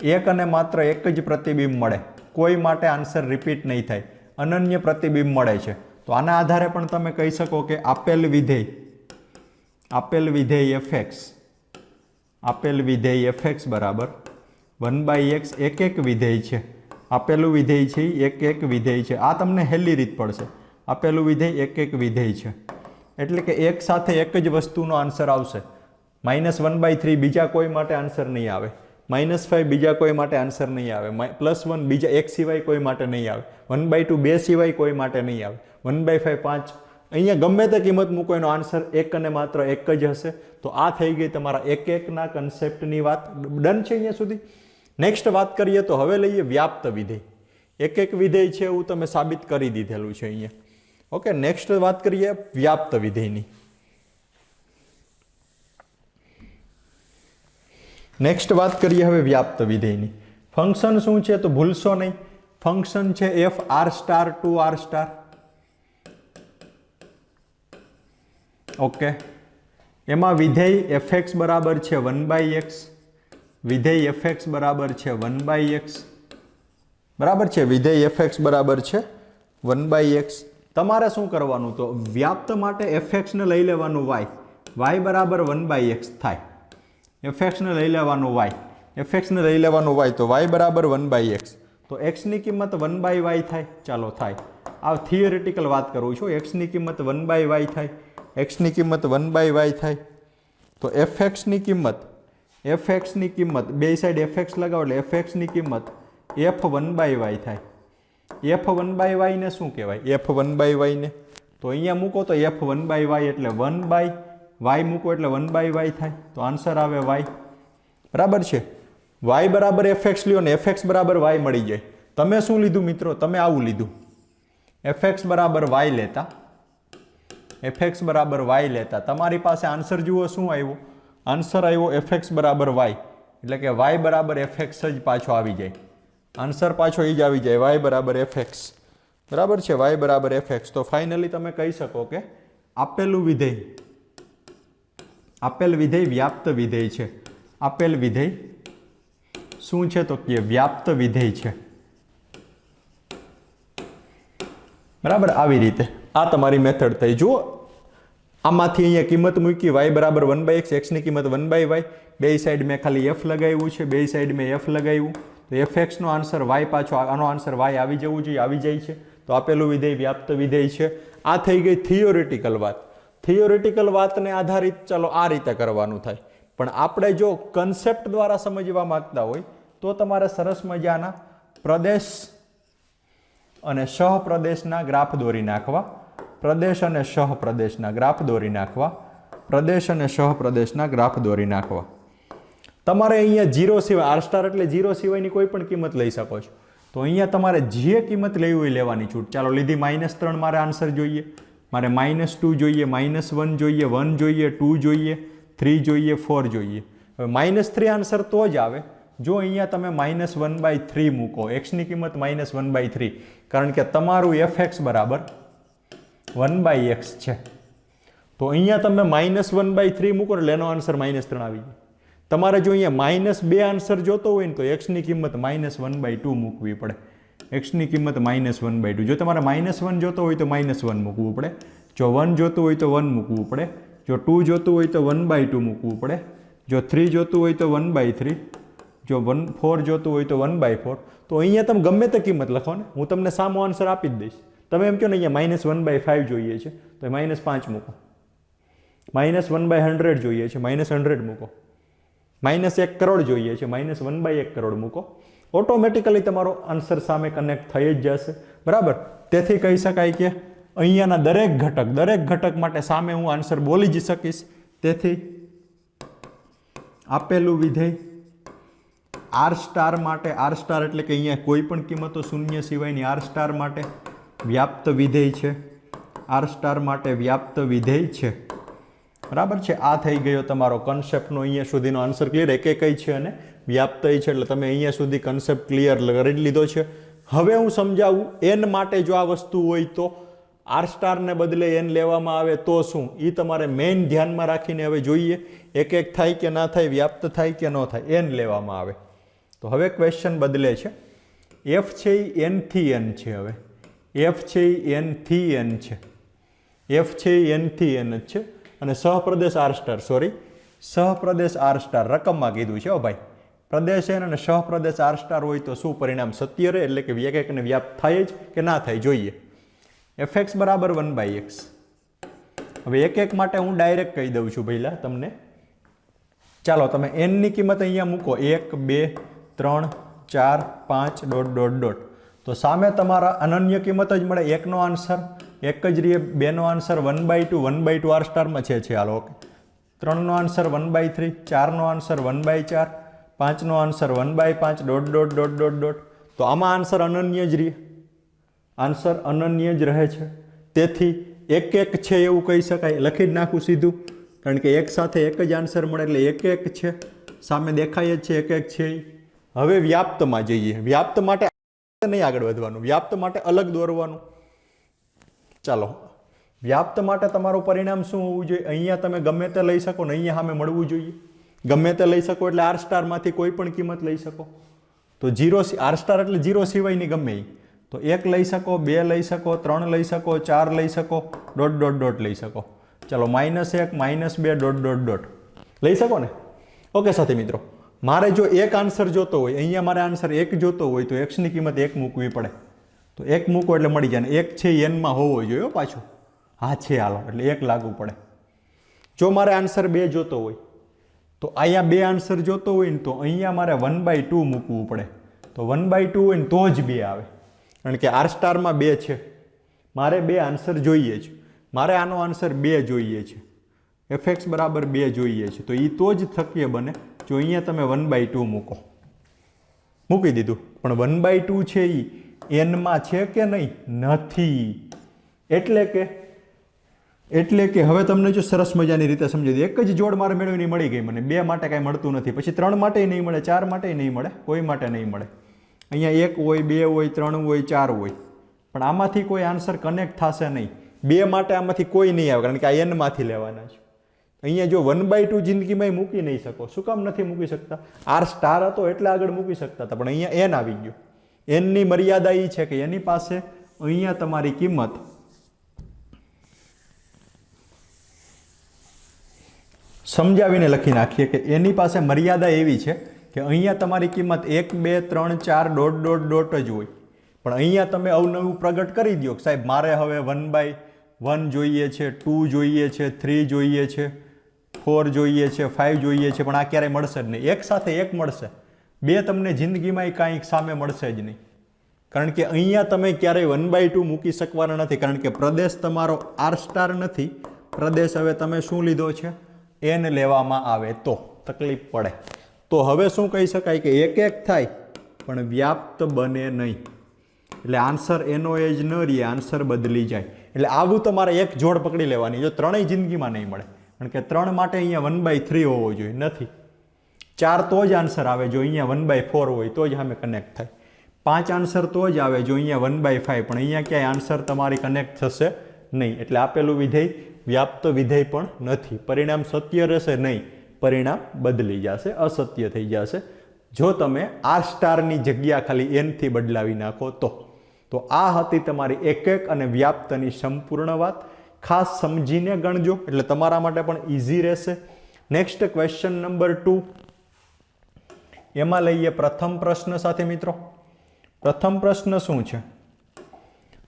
એક અને માત્ર એક જ પ્રતિબિંબ મળે. કોઈ માટે આન્સર રિપીટ નહીં થાય. અનન્ય પ્રતિબિંબ મળે છે. તો આના આધારે પણ તમે કહી શકો કે આપેલ વિધેય fx બરાબર 1/x એક વિધેય છે. આપેલું વિધેય છે એક વિધેય છે. આ તમને હેલી રીત પડશે. આપેલું વિધેય એક વિધેય છે એટલે કે એક સાથે એક જ વસ્તુનો આન્સર આવશે. -1/3 બીજા કોઈ માટે આન્સર નહીં આવે. -5 બીજા કોઈ માટે આન્સર નહીં આવે. +1 બીજા એક સિવાય કોઈ માટે નહીં આવે. 1/2 બે સિવાય કોઈ માટે નહીં આવે. 1/5 5. અહીંયા ગમે તે કિંમત મૂકો એનો આન્સર એક અને માત્ર એક જ હશે. તો આ થઈ ગઈ તમારા એકના કન્સેપ્ટની વાત. ડન છે અહીંયા સુધી. નેક્સ્ટ વાત કરીએ તો હવે લઈએ વ્યાપ્ત વિધેય. એક એક વિધેય છે એવું તમે સાબિત કરી દીધેલું છે અહીંયા. ઓકે, નેક્સ્ટ વાત કરીએ વ્યાપ્ત વિધેયની. નેક્સ્ટ વાત કરીએ હવે વ્યાપ્ત વિધેયની. ફંક્શન શું છે તો ભૂલશો નહીં, ફંક્શન છે f R star to R star. Okay, એમાં વિધેય એફ એક્સ બરાબર છે 1/x, વિધેય એફ એક્સ બરાબર છે 1/x, બરાબર છે, વિધેય એફ એક્સ બરાબર છે 1/x. તમારે શું કરવાનું તો વ્યાપ્ત માટે એફ એક્સને લઈ લેવાનું વાય, વાય બરાબર 1/x થાય. એફ એક્સને લઈ લેવાનું વાય, એફ એક્સને લઈ લેવાનું વાય, તો વાય બરાબર 1/x, તો એક્સની કિંમત 1/y થાય. ચાલો થાય, આ થિયરેટિકલ વાત કરું છું. એક્સની કિંમત 1/y થાય, એક્સની કિંમત 1/y થાય, તો એફ એક્સની કિંમત બે સાઈડ એફ એક્સ લગાવો એટલે એફ એક્સની કિંમત એફ 1/y થાય. એફ 1/y ને શું કહેવાય? એફ 1/y ને તો અહીંયા મૂકો તો એફ 1/y એટલે 1/y મૂકો એટલે 1/y થાય, તો આન્સર આવે y. બરાબર છે, y બરાબર એફ એક્સ લ્યો ને એફ એક્સ બરાબર y મળી જાય. તમે શું લીધું મિત્રો? તમે આવું લીધું, એફ એક્સ બરાબર y લેતા, એફ એક્સ બરાબર y લેતા તમારી પાસે આન્સર જુઓ શું આવ્યો? આન્સર આવ્યો એફ એક્સ બરાબર y, એટલે કે y બરાબર એફ એક્સ જ પાછો આવી જાય. આન્સર પાછો એ જ આવી જાય, y બરાબર એફ એક્સ. બરાબર છે, y બરાબર એફ એક્સ. તો ફાઇનલી તમે કહી શકો કે આપેલ વિધેય વ્યાપ્ત વિધેય છે. આપેલ વિધેય શું છે તો કે વ્યાપ્ત વિધેય છે. બરાબર, આવી રીતે આ તમારી મેથડ થઈ. જુઓ, આમાંથી અહીંયા કિંમત મૂકી y બરાબર 1/x, એક્સની કિંમત 1/y, બે સાઈડ મેં ખાલી એફ લગાવ્યું છે, બે સાઈડ મેં એફ લગાવ્યું, તો એફ એક્સનો આન્સર y પાછો, આનો આન્સર y આવી જવું જોઈએ, આવી જાય છે. તો આપેલું વિધેય વ્યાપ્ત વિધેય છે. આ થઈ ગઈ થિયોરિટિકલ વાત. થિયોરિટિકલ વાતને આધારિત ચાલો આ રીતે કરવાનું થાય. પણ આપણે જો કન્સેપ્ટ દ્વારા સમજવા માંગતા હોય તો તમારે સરસ મજાના પ્રદેશ અને સહપ્રદેશના ગ્રાફ દોરી નાખવા, પ્રદેશ અને સહપ્રદેશના ગ્રાફ દોરી નાખવા, પ્રદેશ અને સહપ્રદેશના ગ્રાફ દોરી નાખવા. તમારે અહીંયા 0 સિવાય, આર સ્ટાર એટલે 0 સિવાયની કોઈ પણ કિંમત લઈ શકો છો. તો અહીંયા તમારે જે કિંમત લેવી હોય લેવાની છૂટ. ચાલો લીધી -3, મારે આન્સર જોઈએ, મારે -2 જોઈએ, -1 જોઈએ, 1 જોઈએ, 2 જોઈએ, 3 જોઈએ, 4 જોઈએ. હવે -3 આન્સર તો જ આવે જો અહીંયા તમે -1/3 મૂકો, એક્સની કિંમત -1/3, કારણ કે તમારું એફ એક્સ બરાબર 1/x છે. તો અહીંયા તમે -1/3 મૂકો એટલે એનો આન્સર -3 આવી જાય. તમારે જો અહીંયા -2 આન્સર જોતો હોય ને તો એક્સની કિંમત -1/2 મૂકવી પડે. એક્સની કિંમત -1/2. જો તમારે -1 જોતો હોય તો -1 મૂકવું પડે, જો 1 જોતું હોય તો 1 મૂકવું પડે, જો 2 જોતું હોય તો 1/2 મૂકવું પડે, જો 3 જોતું હોય તો 1/3, જો 4 જોતું હોય તો 1/4. તો અહીંયા તમે ગમે તે કિંમત લખો ને, હું તમને સામો આન્સર આપી જ દઈશ. તમે એમ કહો ને અહીંયા -1/5 જોઈએ છે તો -5 મૂકો, -1/100 જોઈએ છે -100 મૂકો, -1 કરોડ જોઈએ છે -1/1 કરોડ મૂકો. ઓટોમેટિકલી તમારો આન્સર સામે કનેક્ટ થઈ જ જશે. બરાબર, તેથી કહી શકાય કે અહીંયાના દરેક ઘટક માટે સામે હું આન્સર બોલી જ શકીશ. તેથી આપેલું વિધેય આર સ્ટાર માટે, આર સ્ટાર એટલે કે અહીંયા કોઈ પણ કિંમતો શૂન્ય સિવાયની આર સ્ટાર માટે વ્યાપ્ત વિધેય છે. આર સ્ટાર માટે વ્યાપ્ત વિધેય છે. બરાબર છે, આ થઈ ગયો તમારો કન્સેપ્ટનો અહીંયા સુધીનો આન્સર ક્લિયર. એક કઈ છે અને વ્યાપ્ત છે, એટલે તમે અહીંયા સુધી કન્સેપ્ટ ક્લિયર કરી લીધો છે. હવે હું સમજાવું, એન માટે જો આ વસ્તુ હોય તો આર સ્ટારને બદલે એન લેવામાં આવે તો શું, એ તમારે મેઇન ધ્યાનમાં રાખીને હવે જોઈએ. એક થાય કે ના થાય, વ્યાપ્ત થાય કે ન થાય, એન લેવામાં આવે. તો હવે ક્વેશ્ચન બદલે છે. એફ છે એ એન થી એન છે. હવે એફ છે એ એન થી એન છે, એફ છે એ એન થી એન જ છે. અને સહપ્રદેશ આર સ્ટાર, સહપ્રદેશ આર સ્ટાર રકમમાં કીધું છે. ભાઈ પ્રદેશ એન અને સહપ્રદેશ આર સ્ટાર હોય તો શું પરિણામ સત્ય રહે, એટલે કે એકને વ્યાપ્ત થાય જ કે ના થાય જોઈએ. એફ એક્સ બરાબર 1/x. હવે એક માટે હું ડાયરેક્ટ કહી દઉં છું પહેલા તમને. ચાલો તમે એનની કિંમત અહીંયા મૂકો, 1 2 3 4 5 ડોટ ડોટ ડોટ. તો સામે તમારા અનન્ય કિંમત જ મળે. 1નો આન્સર એક જ રીએ, 2નો આન્સર 1/2, 1/2 આર સ્ટારમાં છે હાલો ઓકે. 3નો આન્સર 1/3, 4નો આન્સર 1/4, 5નો answer 1/5 dot dot dot dot dot. તો આમાં આન્સર અનન્ય જ રહે, આન્સર અનન્ય જ રહે છે. તેથી એક એક છે એવું કહી શકાય. લખી જ નાખું સીધું, કારણ કે એક સાથે એક જ આન્સર મળે એટલે એક એક છે, સામે દેખાય જ છે એક એક છે. હવે વ્યાપ્તમાં જઈએ. વ્યાપ્ત માટે નહીં આગળ વધવાનું, વ્યાપ્ત માટે અલગ દોરવાનું. ચાલો, વ્યાપ્ત માટે તમારું પરિણામ શું હોવું જોઈએ? અહીંયા તમે ગમે તે લઈ શકો ને અહીંયા સામે મળવું જોઈએ. ગમે તે લઈ શકો એટલે આર સ્ટારમાંથી કોઈ પણ કિંમત લઈ શકો. તો 0 આર સ્ટાર એટલે 0 સિવાયની ગમે એ. તો 1 લઈ શકો, 2 લઈ શકો, 3 લઈ શકો, 4 લઈ શકો, ડોટ ડોટ ડોટ લઈ શકો. ચાલો -1 -2 ડોટ ડોટ ડોટ લઈ શકો ને? ઓકે સાથે મિત્રો, મારે જો એક આન્સર જોતો હોય, અહીંયા મારે આન્સર 1 જોતો હોય તો x ની કિંમત 1 મૂકવી પડે. તો 1 મૂકો એટલે મળી જાય. 1 છે n માં હોવો જોઈએ પાછું. હા છે, હાલો, એટલે 1 લાગવું પડે. જો મારે આન્સર 2 જોતો હોય તો અહીંયા 2 આન્સર જોતો હોય ને તો અહીંયા મારે 1/2 મૂકવું પડે. તો 1/2 હોય ને તો જ 2 આવે, કારણ કે આર સ્ટારમાં 2 છે. મારે 2 આન્સર જોઈએ છે. મારે આનો આન્સર 2 જોઈએ છે, fx બરાબર 2 જોઈએ છે. તો એ તો જ શક્ય બને જો અહીંયા તમે 1/2 મૂકો. મૂકી દીધું, પણ 1/2 છે એ એનમાં છે કે નહીં? નથી. એટલે કે હવે તમને જો સરસ મજાની રીતે સમજી દઉં. એક જ જોડ મારે મેળવીને મળી ગઈ મને. 2 માટે કાંઈ મળતું નથી. પછી 3 માટે નહીં મળે, 4 માટે નહીં મળે, કોઈ માટે નહીં મળે. અહીંયા 1 હોય, 2 હોય, 3 હોય, 4 હોય, પણ આમાંથી કોઈ આન્સર કનેક્ટ થશે નહીં. 2 માટે આમાંથી કોઈ નહીં આવે, કારણ કે આ એનમાંથી લેવાના છે. અહીંયા જો 1/2 જિંદગીમાં મૂકી નહીં શકો. શું કામ નથી મૂકી શકતા? આર સ્ટાર હતો એટલે આગળ મૂકી શકતા હતા, પણ અહીંયા એન આવી ગયો. એનની મર્યાદા એ છે કે એની પાસે અહીંયા તમારી કિંમત સમજાવીને લખી નાખીએ કે એની પાસે મર્યાદા એવી છે કે અહીંયા તમારી કિંમત 1 2 3 4 ડોટ ડોટ ડોટ જ હોય. પણ અહીંયા તમે અવનવું પ્રગટ કરી દો કે સાહેબ મારે હવે 1/1 જોઈએ છે, 2 જોઈએ છે, 3 જોઈએ છે, 4 જોઈએ છે, 5 જોઈએ છે, પણ આ ક્યારેય મળશે જ નહીં. એક સાથે એક મળશે, 2 તમને જિંદગીમાં કાંઈક સામે મળશે જ નહીં. કારણ કે અહીંયા તમે ક્યારેય 1/2 મૂકી શકવાના નથી, કારણ કે પ્રદેશ તમારો આર સ્ટાર નથી. પ્રદેશ હવે તમે શું લીધો છે? એન લેવામાં આવે તો તકલીફ પડે. તો હવે શું કહી શકાય કે એક એક થાય પણ વ્યાપ્ત બને નહીં. એટલે આન્સર એનો એ જ ન રહે, આન્સર બદલી જાય. એટલે આવું તમારે એક જોડ પકડી લેવાની. જો ત્રણેય જિંદગીમાં નહીં મળે, કારણ કે 3 માટે અહીંયા 1/3 હોવો જોઈએ, નથી. 4 તો જ આન્સર આવે જો અહીંયા 1/4 હોય તો જ સામે કનેક્ટ થાય. 5 આન્સર તો જ આવે જો અહીંયા 1/5, પણ અહીંયા ક્યાંય આન્સર તમારી કનેક્ટ થશે નહીં. એટલે આપેલું વિધેય વ્યાપ્ત વિધેય પણ નથી. પરિણામ સત્ય રહેશે નહીં, પરિણામ બદલી જશે, અસત્ય થઈ જશે. જો તમે આર સ્ટારની જગ્યા ખાલી એનથી બદલાવી નાખો તો આ હતી તમારી એક અને વ્યાપ્તની સંપૂર્ણ વાત. ખાસ સમજીને ગણજો એટલે તમારા માટે પણ ઇઝી રહેશે. નેક્સ્ટ ક્વેશ્ચન નંબર 2, એમાં લઈએ પ્રથમ પ્રશ્ન સાથે મિત્રો. પ્રથમ પ્રશ્ન શું છે?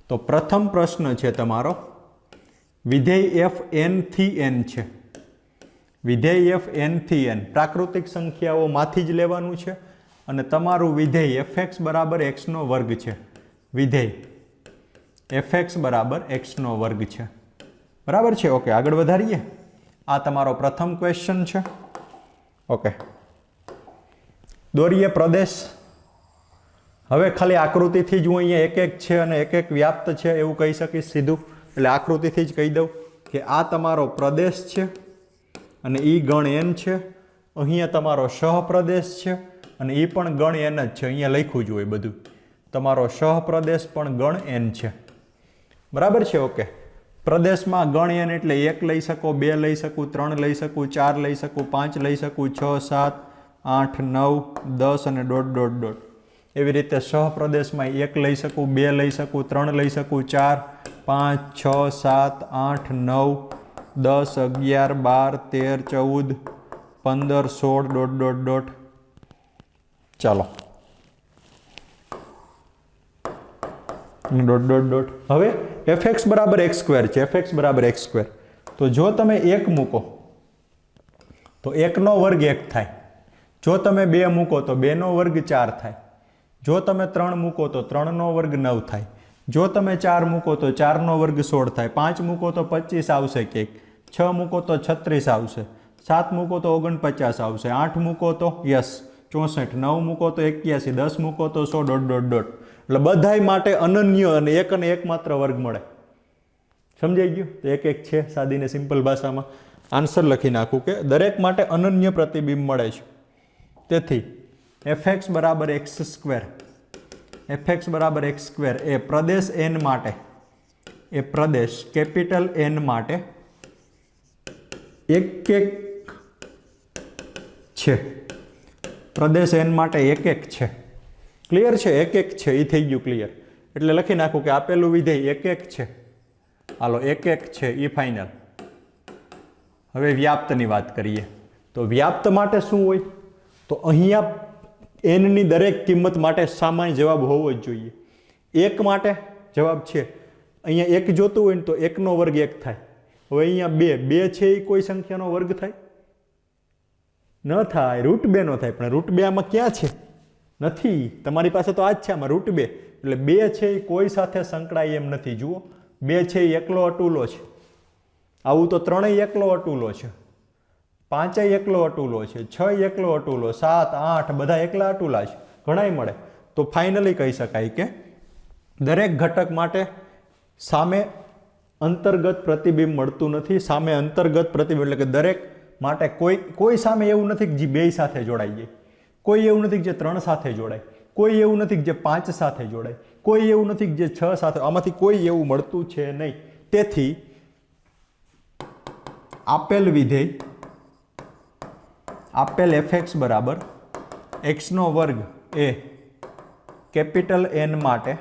તો પ્રથમ પ્રશ્ન છે તમારો વિધેય f n થી n છે. વિધેય f n થી n પ્રાકૃતિક સંખ્યાઓમાંથી જ લેવાનું છે અને તમારું વિધેય fx બરાબર x નો વર્ગ છે. વિધેય fx બરાબર x નો વર્ગ છે. બરાબર છે? ઓકે, આગળ વધારીએ. આ તમારો પ્રથમ ક્વેશ્ચન છે. ઓકે, દોરીએ પ્રદેશ. હવે ખાલી આકૃતિથી જ હું અહીંયા એક એક છે અને એક એક વ્યાપ્ત છે એવું કહી શકીશ સીધું. એટલે આકૃતિથી જ કહી દઉં કે આ તમારો પ્રદેશ છે અને એ ગણ n છે. અહીંયા તમારો સહપ્રદેશ છે અને એ પણ ગણ n જ છે. અહીંયા લખ્યું જ હોય બધું. તમારો સહપ્રદેશ પણ ગણ n છે. બરાબર છે? ઓકે, પ્રદેશમાં ગણ n એટલે 1 લઈ શકો, 2 લઈ શકું, 3 લઈ શકું, 4 લઈ શકું, 5 લઈ શકું, 6 7 8 9 10 અને ડોટ ડોટ ડોટ. એવી રીતે સહપ્રદેશમાં 1 લઈ શકું, 2 લઈ શકું, 3 લઈ શકું, 4 5 6 7 8 9 10 11 12 13 14 15 16 ડોટ ડોટ ડોટ. ચાલો, ડોટ ડોટ ડોટ. હવે fx બરાબર x સ્ક્વેર છે. fx બરાબર x સ્ક્વેર. તો જો તમે 1 મૂકો તો 1 નો વર્ગ 1 થાય. જો તમે 2 મૂકો તો 2 નો વર્ગ 4 થાય. જો તમે 3 મૂકો તો 3 નો વર્ગ 9 થાય. જો તમે 4 મૂકો તો 4 નો વર્ગ 16 થાય. 5 મૂકો તો 25 આવશે કેક. 6 મૂકો તો 36 આવશે. 7 મૂકો તો 49 આવશે. 8 મૂકો તો યસ 64, 9 મૂકો તો 81, 10 મૂકો તો 100 ડોટ ડોટ ડોટ. એટલે બધાય માટે અનન્ય અને એક માત્ર વર્ગ મળે. સમજાઈ ગયું? તો એક છે, સાદી ને સિમ્પલ ભાષામાં આન્સર લખી નાખું કે દરેક માટે અનન્ય પ્રતિબિંબ મળે છે. તેથી fx બરાબર x સ્ક્વેર, fx બરાબર x સ્ક્વેર એ પ્રદેશ n માટે, એ પ્રદેશ કેપિટલ N માટે એક છે. પ્રદેશ n માટે એક છે. ક્લિયર છે? એક છે, એ થઈ ગયું ક્લિયર. એટલે લખી નાખું કે આપેલું વિધેય એક છે. હાલો એક છે એ ફાઇનલ. હવે વ્યાપ્તની વાત કરીએ તો વ્યાપ્ત માટે શું હોય? તો અહીંયા n ની દરેક કિંમત માટે સામાન્ય જવાબ હોવો જ જોઈએ. એક માટે જવાબ છે, અહીંયા એક જોતું હોય ને તો 1 નો વર્ગ 1 થાય. હવે અહીંયા 2 છે એ કોઈ સંખ્યાનો વર્ગ થાય? ન થાય. √2 નો થાય. પણ √2 આમાં ક્યાં છે? નથી. તમારી પાસે તો આ જ છે, આમાં √2. એટલે 2 છે એ કોઈ સાથે સંકળાય એમ નથી. જુઓ, 2 છે એ એકલો અટુલો છે. આવું તો 3 એકલો અટુલો છે, 5 એકલો અટુલો છે, 6 એકલો અટુલો, 7, 8 બધા એકલા અટુલા છે. ઘણાય મળે. તો ફાઇનલી કહી શકાય કે દરેક ઘટક માટે સામે અંતર્ગત પ્રતિબિંબ મળતું નથી. સામે અંતર્ગત પ્રતિબિંબ એટલે કે દરેક માટે કોઈ સામે એવું નથી કે જે 2 સાથે જોડાઈ જાય, કોઈ એવું નથી કે જે 3 સાથે જોડાય, કોઈ એવું નથી કે જે 5 સાથે જોડાય, કોઈ એવું નથી કે જે 6 સાથે, આમાંથી કોઈ એવું મળતું છે નહીં. તેથી આપેલ વિધેય, આપેલ fx બરાબર x નો વર્ગ એ કેપિટલ N માટે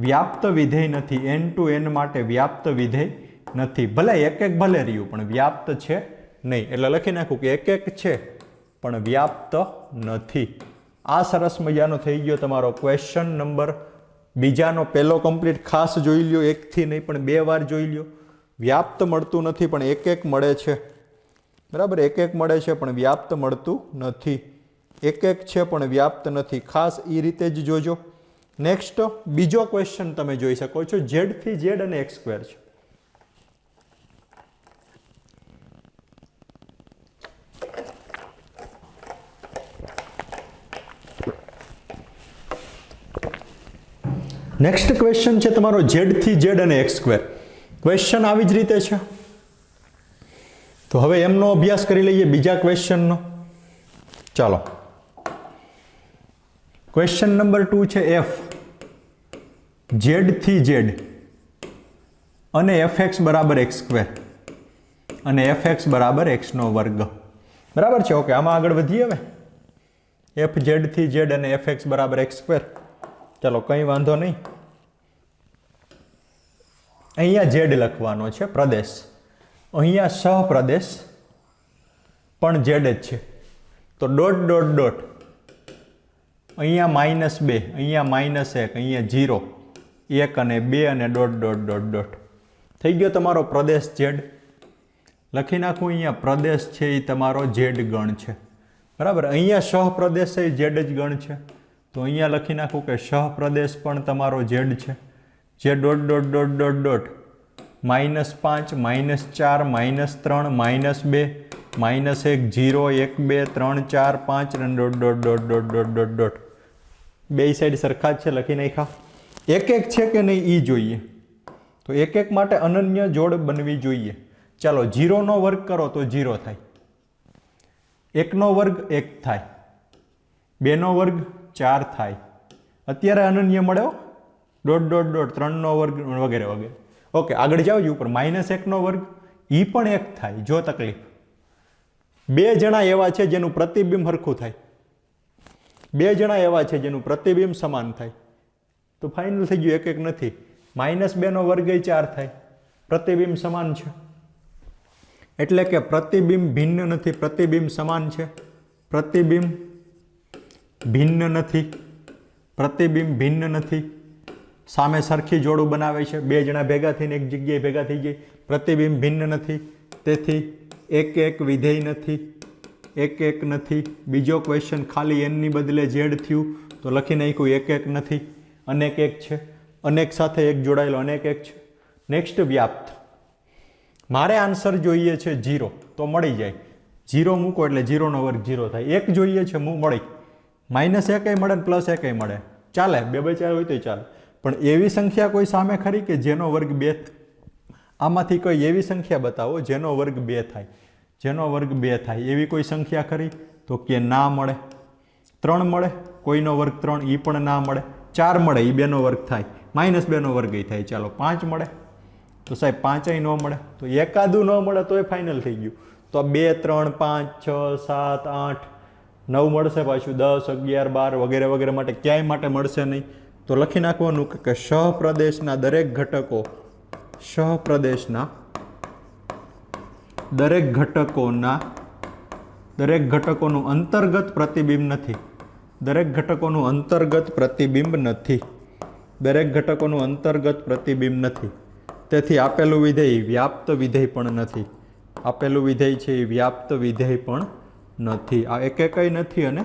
વ્યાપ્ત વિધેય નથી. n ટુ n માટે વ્યાપ્ત વિધેય નથી. ભલે એક ભલે રહ્યું પણ વ્યાપ્ત છે નહીં. એટલે લખી નાખું કે એક છે પણ વ્યાપ્ત નથી. આ સરસ મજાનો થઈ ગયો તમારો ક્વેશ્ચન નંબર બીજાનો પહેલો કમ્પ્લીટ. ખાસ જોઈ લ્યો, 1 થી નહીં પણ 2 વાર જોઈ લ્યો. વ્યાપ્ત મળતું નથી પણ એક મળે છે. બરાબર, એક મળે છે પણ વ્યાપ્ત મળતું નથી. એક છે પણ વ્યાપ્ત નથી. ખાસ એ રીતે જ જોજો. નેક્સ્ટ બીજો ક્વેશ્ચન તમે જોઈ શકો છો. z થી z અને x સ્ક્વેર છે. નેક્સ્ટ ક્વેશ્ચન છે તમારો z થી z અને x સ્ક્વેર. ક્વેશ્ચન આવી જ રીતે છે. તો હવે એમનો અભ્યાસ કરી લઈએ બીજા ક્વેશ્ચનનો. ચાલો, ક્વેશ્ચન નંબર 2 છે f z થી z અને fx બરાબર x સ્ક્વેર અને fx બરાબર x નો વર્ગ. બરાબર છે? ઓકે, આમાં આગળ વધીએ. હવે f z થી z અને fx બરાબર x સ્ક્વેર. ચાલો, કંઈ વાંધો નહીં. અહીંયા z લખવાનો છે પ્રદેશ, અહીંયા સહપ્રદેશ પણ z જ છે. તો ડોટ ડોટ ડોટ, અહીંયા -2, અહીંયા -1, અહીંયા 0, 1 અને 2 અને ડોટ ડોટ ડોટ ડોટ. થઈ ગયો તમારો પ્રદેશ z. લખી નાખું અહીંયા પ્રદેશ છે એ તમારો z ગણ છે. બરાબર, અહીંયા સહપ્રદેશ એ z જ ગણ છે. તો અહીંયા લખી નાખું કે સહપ્રદેશ પણ તમારો z છે. જે dot dot dot dot dot -5, -4, -3, -2, -1, 0, 1, 2, 3, 4, 5 અને dot dot dot dot dot dot dot. બે સાઈડ સરખા જ છે, લખી નાખ્યા. એક છે કે નહીં એ જોઈએ. તો એક માટે અનન્ય જોડ બનવી જોઈએ. ચાલો, 0 નો વર્ગ કરો તો 0 થાય, 1 નો વર્ગ 1 થાય, 2 નો વર્ગ 4 થાય. અત્યારે અનન્ય મળ્યો ડોટ ડોટ ડોટ 3 નો વર્ગ વગેરે વગેરે. ઓકે, આગળ જાઓ ઉપર. -1 નો વર્ગ એ પણ 1 થાય. જો તકલીફ, 2 જણા એવા છે જેનું પ્રતિબિંબ સરખું થાય, 2 જણા એવા છે જેનું પ્રતિબિંબ સમાન થાય. તો ફાઇનલ થઈ ગયું, એક નથી. -2 નો વર્ગ એ 4 થાય, પ્રતિબિંબ સમાન છે. એટલે કે પ્રતિબિંબ ભિન્ન નથી, પ્રતિબિંબ સમાન છે. પ્રતિબિંબ ભિન્ન નથી, પ્રતિબિંબ ભિન્ન નથી. સામે સરખી જોડું બનાવે છે. 2 જણા ભેગા થઈને એક જગ્યાએ ભેગા થઈ જાય. પ્રતિબિંબ ભિન્ન નથી. તેથી એક વિધેય નથી, એક નથી. બીજો ક્વેશ્ચન ખાલી n ની બદલે z થયું તો લખી નાખ્યું એક નથી. અનેક એક છે, અનેક સાથે એક જોડાયેલો અનેક એક છે. નેક્સ્ટ વ્યાપ્ત. મારે આન્સર જોઈએ છે 0 તો મળી જાય. 0 મૂકો એટલે 0 નો વર્ગ 0 થાય. 1 જોઈએ છે, મળી માઇનસ એકય મળે ને પ્લસ એકય મળે, ચાલે, 2/4 હોય તો ચાલે. પણ એવી સંખ્યા કોઈ સામે ખરી કે જેનો વર્ગ 2? આમાંથી કોઈ એવી સંખ્યા બતાવો જેનો વર્ગ 2 થાય, જેનો વર્ગ 2 થાય એવી કોઈ સંખ્યા ખરી? તો કે ના મળે. 3 મળે, કોઈનો વર્ગ 3, એ પણ ના મળે. 4 મળે, એ 2 નો વર્ગ થાય, -2 નો વર્ગ એ થાય. ચાલો 5 મળે, તો સાહેબ 5 ન મળે, તો એકાદું ન મળે તોય ફાઇનલ થઈ ગયું. તો 2, 3, 5, 6, 7, 8, 9 મળશે, પાછું 10, 11, 12 વગેરે વગેરે માટે ક્યાંય માટે મળશે નહીં. તો લખી નાખવાનું કે સહપ્રદેશના દરેક ઘટકો, સહપ્રદેશના દરેક ઘટકોનું અંતર્ગત પ્રતિબિંબ નથી. દરેક ઘટકોનું અંતર્ગત પ્રતિબિંબ નથી. દરેક ઘટકોનું અંતર્ગત પ્રતિબિંબ નથી. તેથી આપેલું વિધેય વ્યાપ્ત વિધેય પણ નથી. આપેલું વિધેય છે એ વ્યાપ્ત વિધેય પણ નથી. આ એકય નથી અને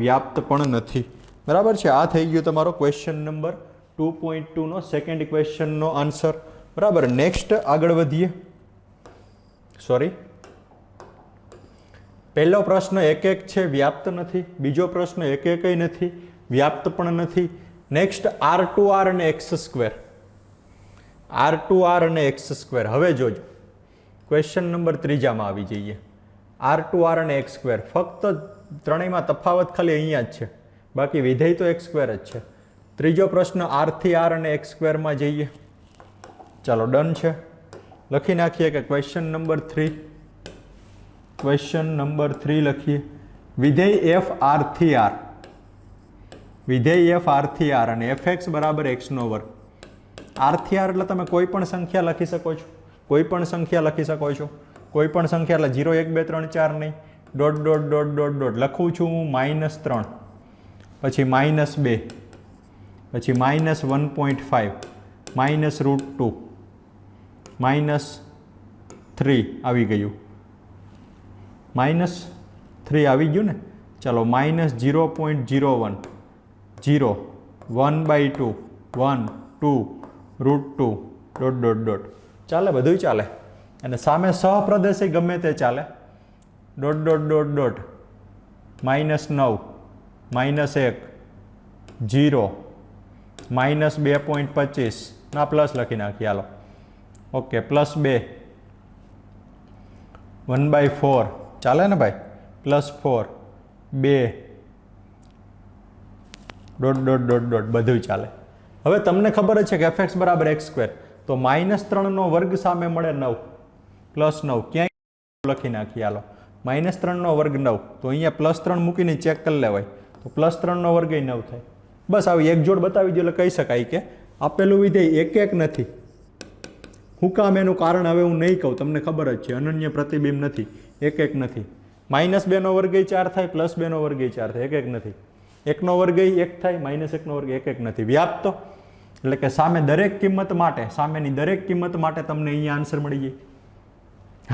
વ્યાપ્ત પણ નથી. બરાબર છે. આ થઈ ગયું તમારો ક્વેશ્ચન નંબર 2.2 નો સેકન્ડ ક્વેશ્ચનનો આન્સર. બરાબર. નેક્સ્ટ આગળ વધીએ. સોરી, પહેલો પ્રશ્ન એકક છે, વ્યાપ્ત નથી. બીજો પ્રશ્ન એકય નથી, વ્યાપ્ત પણ નથી. નેક્સ્ટ R2R અને x². R2R અને x². હવે જોજો, ક્વેશ્ચન નંબર 3માં આવી જઈએ. R2R અને x². ફક્ત ત્રણેયમાં તફાવત ખાલી અહીંયા જ છે, બાકી વિધેય તો x² જ છે. ત્રીજો પ્રશ્ન R3R અને x² માં જઈએ. ચાલો ડન છે. લખી નાખીએ કે ક્વેશ્ચન નંબર 3. ક્વેશ્ચન નંબર 3 લખીએ. વિધેય f R3R, વિધેય f R3R અને fx બરાબર x નો વર્ગ. R3R એટલે તમે કોઈ પણ સંખ્યા લખી શકો છો, કોઈ પણ સંખ્યા લખી શકો છો. કોઈ પણ સંખ્યા એટલે 0, 1, 2, 3, 4 નહીં, dot dot dot dot dot લખું છું હું. -3, પછી -2, પછી -1.5, -√2, -3 આવી ગયું. -3 આવી ગયું ને. ચાલો -0.01, 0, 1/2, 1, 2, √2, ડોટ ડોટ ડોટ. ચાલે, બધું ચાલે. અને સામે સહપ્રદેશ ગમે તે ચાલે. ડોટ ડોટ ડોટ ડોટ, -9, -1, 0, -2.25 ના પ્લસ લખી નાખીએ. હાલો ઓકે, +2, 1/4 ચાલે ને ભાઈ, +4, 2, ડોટ ડોટ ડોટ ડોટ બધું ચાલે. હવે તમને ખબર જ છે કે fx બરાબર x², તો -3 નો વર્ગ સામે મળે 9, +9 ક્યાંય લખી નાખીએ. હાલો -3 નો વર્ગ 9, તો અહીંયા +3 મૂકીને ચેક કરી લેવાય, તો +3 નો વર્ગ 9 થાય. બસ આવી એક જોડ બતાવી દો એટલે કહી શકાય કે આપેલું વિધેય એકક નથી. હું કામ એનું કારણ હવે હું નહીં કહું, તમને ખબર જ છે, અનન્ય પ્રતિબિંબ નથી, એકક નથી. -2 નો વર્ગ 4 થાય, +2 નો વર્ગ 4 થાય, એકક નથી. 1 નો વર્ગ 1 થાય, -1 નો વર્ગ એકક નથી. વ્યાપ્ત એટલે કે સામે દરેક કિંમત માટે, સામેની દરેક કિંમત માટે તમને અહીંયા આન્સર મળી જાય.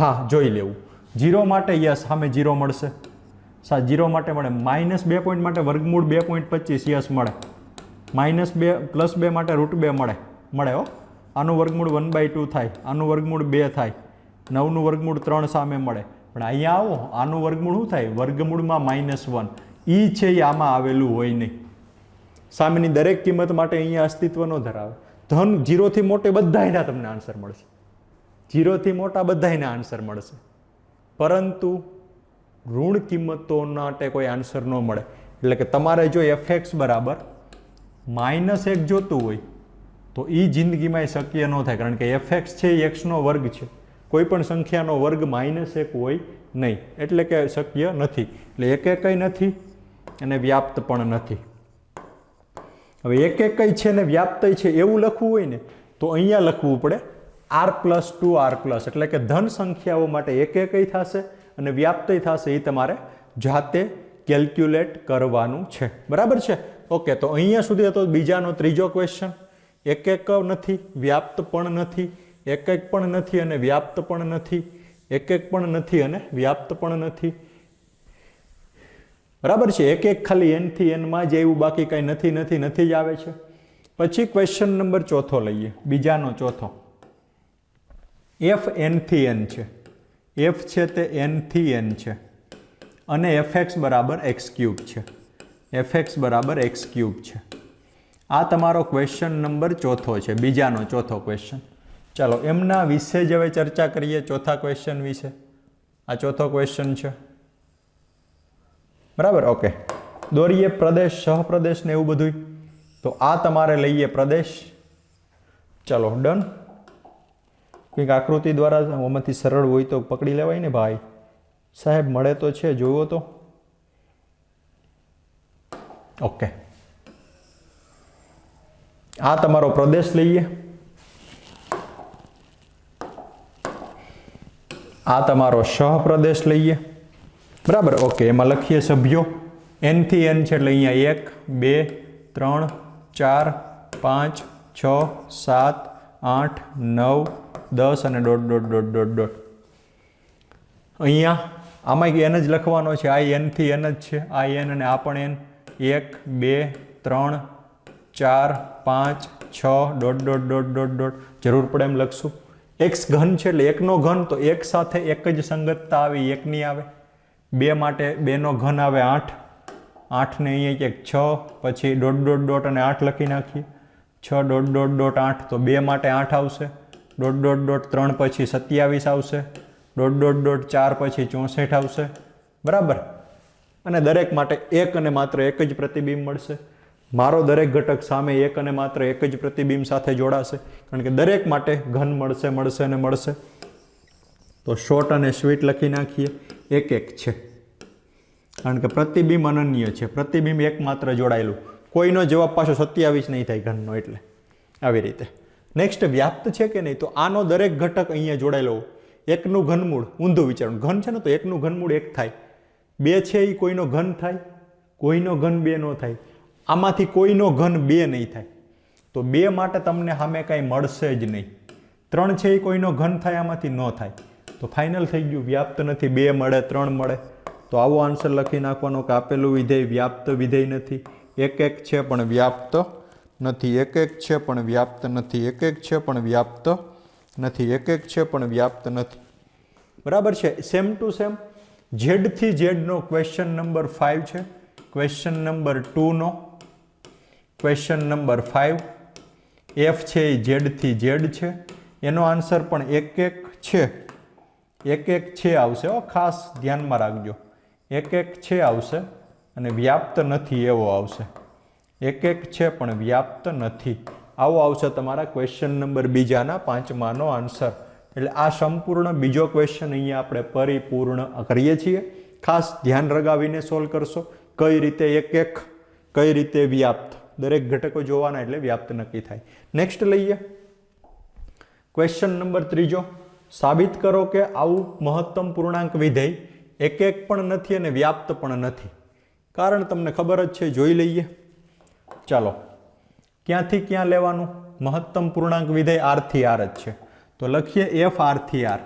હા, જોઈ લેવું. 0 માટે યસ, સામે 0 મળશે. 0 માટે મળે. -2 પોઈન્ટ માટે વર્ગમૂળ 2.25 યસ મળે. +2 માટે √2 મળે હો. આનું વર્ગમૂળ 1/2 થાય, આનું વર્ગમૂળ 2 થાય, 9 નું વર્ગમૂળ 3 સામે મળે. પણ અહીંયા આવો, આનું વર્ગમૂળ શું થાય? વર્ગમૂળમાં -1. ઈ છે એ આમાં આવેલું હોય નહીં. સામેની દરેક કિંમત માટે અહીંયા અસ્તિત્વ ન ધરાવે. ધન 0 થી મોટે બધાયના તમને આન્સર મળશે. 0 થી મોટા બધાયના આન્સર મળશે. પરંતુ ઋણ કિંમતો માટે કોઈ આન્સર ન મળે. એટલે કે તમારે જો fx બરાબર -1 જોતું હોય તો એ જિંદગીમાં શક્ય ન થાય, કારણ કે fx છે એ x નો વર્ગ છે. કોઈ પણ સંખ્યાનો વર્ગ -1 હોય નહીં, એટલે કે શક્ય નથી. એટલે એકય નથી અને વ્યાપ્ત પણ નથી. હવે એકય છે ને વ્યાપ્ત છે એવું લખવું હોય ને તો અહીંયા લખવું પડે R+2R+, એટલે કે ધન સંખ્યાઓ માટે એકય થશે અને વ્યાપ્ત થશે. એ તમારે જાતે કેલ્ક્યુલેટ કરવાનું છે. બરાબર છે? ઓકે, તો અહીંયા સુધી હતો બીજાનો ત્રીજો ક્વેશ્ચન. એકક નથી, વ્યાપ્ત પણ નથી, એકક પણ નથી અને વ્યાપ્ત પણ નથી, એકક પણ નથી અને વ્યાપ્ત પણ નથી. બરાબર છે? એક ખાલી n થી n માં જ એવું, બાકી કંઈ નથી નથી નથી જ આવે છે. પછી ક્વેશ્ચન નંબર 4 લઈએ, બીજાનો ચોથો. f n થી n છે. f છે તે n થી n છે અને fx બરાબર x³ છે. fx બરાબર x ક્યુબ છે. આ તમારો ક્વેશ્ચન નંબર ચોથો છે, બીજાનો ચોથો ક્વેશ્ચન. ચાલો એમના વિશે જ હવે ચર્ચા કરીએ, ચોથા ક્વેશ્ચન વિશે. આ ચોથો ક્વેશ્ચન છે, બરાબર. ઓકે, દોરીએ પ્રદેશ, સહપ્રદેશ ને એવું બધું. તો આ તમારે લઈએ પ્રદેશ. ચલો ડન. કંઈક આકૃતિ દ્વારા આમાંથી સરળ હોય તો પકડી લેવાય ને ભાઈ. સાહેબ મળે તો છે, જોવો તો. ઓકે, આ તમારો પ્રદેશ લઈએ, આ તમારો સહપ્રદેશ લઈએ, બરાબર. ઓકે, એમાં લખીએ સભ્યો. n થી n છે એટલે અહીંયા 1 2 3 4 5 6 7 8 9 10 અને dot dot dot dot dot. અહીંયા આમાં n જ લખવાનો છે. આ n થી n જ છે, આ n અને આ પણ n. 1 2 3 4 5 6 dot dot dot dot dot. જરૂર પડે એમ લખશું. x ઘન છે એટલે એકનો ઘન, તો એક સાથે એક જ સંગતતા આવે, એકની આવે. 2 માટે 2 નો ઘન આવે 8. 8 ને અહીંયા ક્યાંક 6, પછી ડોટ ડોટ ડોટ અને 8 લખી નાખીએ. 6 ડોટ ડોટ ડોટ 8, તો 2 માટે 8 આવશે. ડોટ ડોટ ડોટ 3 પછી 27 આવશે. ડોટ ડોટ ડોટ 4 પછી 64 આવશે, બરાબર. અને દરેક માટે એક અને માત્ર એક જ પ્રતિબિંબ મળશે. મારો દરેક ઘટક સામે એક અને માત્ર એક જ પ્રતિબિંબ સાથે જોડાશે, કારણ કે દરેક માટે ઘન મળશે મળશે અને મળશે. તો શોર્ટ અને સ્વીટ લખી નાખીએ. એક એક છે, કારણ કે પ્રતિબિંબ અનન્ય છે. પ્રતિબિંબ એક માત્ર જોડાયેલું. કોઈનો જવાબ પાછો 27 નહીં થાય ઘનનો, એટલે આવી રીતે. નેક્સ્ટ વ્યાપ્ત છે કે નહીં, તો આનો દરેક ઘટક અહીંયા જોડાયેલો. એકનું ઘનમૂળ, ઊંધું વિચારવું. ઘન છે ને, તો એકનું ઘનમૂળ 1 થાય. 2 છે એ કોઈનો ઘન થાય, કોઈનો ઘન 2 નો થાય. આમાંથી કોઈનો ઘન 2 નહીં થાય, તો 2 માટે તમને સામે કાંઈ મળશે જ નહીં. 3 છે એ કોઈનો ઘન થાય, આમાંથી ન થાય. તો ફાઇનલ થઈ ગયું, વ્યાપ્ત નથી. 2 મળે 3 મળે. તો આવો આન્સર લખી નાખવાનો કે આપેલું વિધેય વ્યાપ્ત વિધેય નથી. એક એક છે પણ વ્યાપ્ત નથી. એક એક છે પણ વ્યાપ્ત નથી. એક એક છે પણ વ્યાપ્ત નથી. એક એક છે પણ વ્યાપ્ત નથી, બરાબર છે. સેમ ટુ સેમ ઝેડ થી ઝેડનો ક્વેશ્ચન નંબર 5 છે. ક્વેશ્ચન નંબર 2 નો ક્વેશ્ચન નંબર 5. એફ છે એ ઝેડ થી ઝેડ છે. એનો આન્સર પણ એક એક છે. એક એક છે આવશે, ખાસ ધ્યાનમાં રાખજો. એક એક છે આવશે અને વ્યાપ્ત નથી એવો આવશે. એક એક છે પણ વ્યાપ્ત નથી, આવો આવશે તમારા ક્વેશ્ચન નંબર બીજાના 5માનો આન્સર. એટલે આ સંપૂર્ણ બીજો ક્વેશ્ચન અહીંયા આપણે પરિપૂર્ણ કરીએ છીએ. ખાસ ધ્યાન લગાવીને સોલ્વ કરશો. કઈ રીતે એક એક, કઈ રીતે વ્યાપ્ત, દરેક ઘટકો જોવાના એટલે વ્યાપ્ત નક્કી થાય. નેક્સ્ટ લઈએ ક્વેશ્ચન નંબર 3. સાબિત કરો કે આવું મહત્તમ પૂર્ણાંક વિધેય એક એક પણ નથી અને વ્યાપ્ત પણ નથી. કારણ તમને ખબર જ છે, જોઈ લઈએ. ચાલો, ક્યાંથી ક્યાં લેવાનું? મહત્તમ પૂર્ણાંક વિધેય r થી r જ છે, તો લખીએ f r થી r.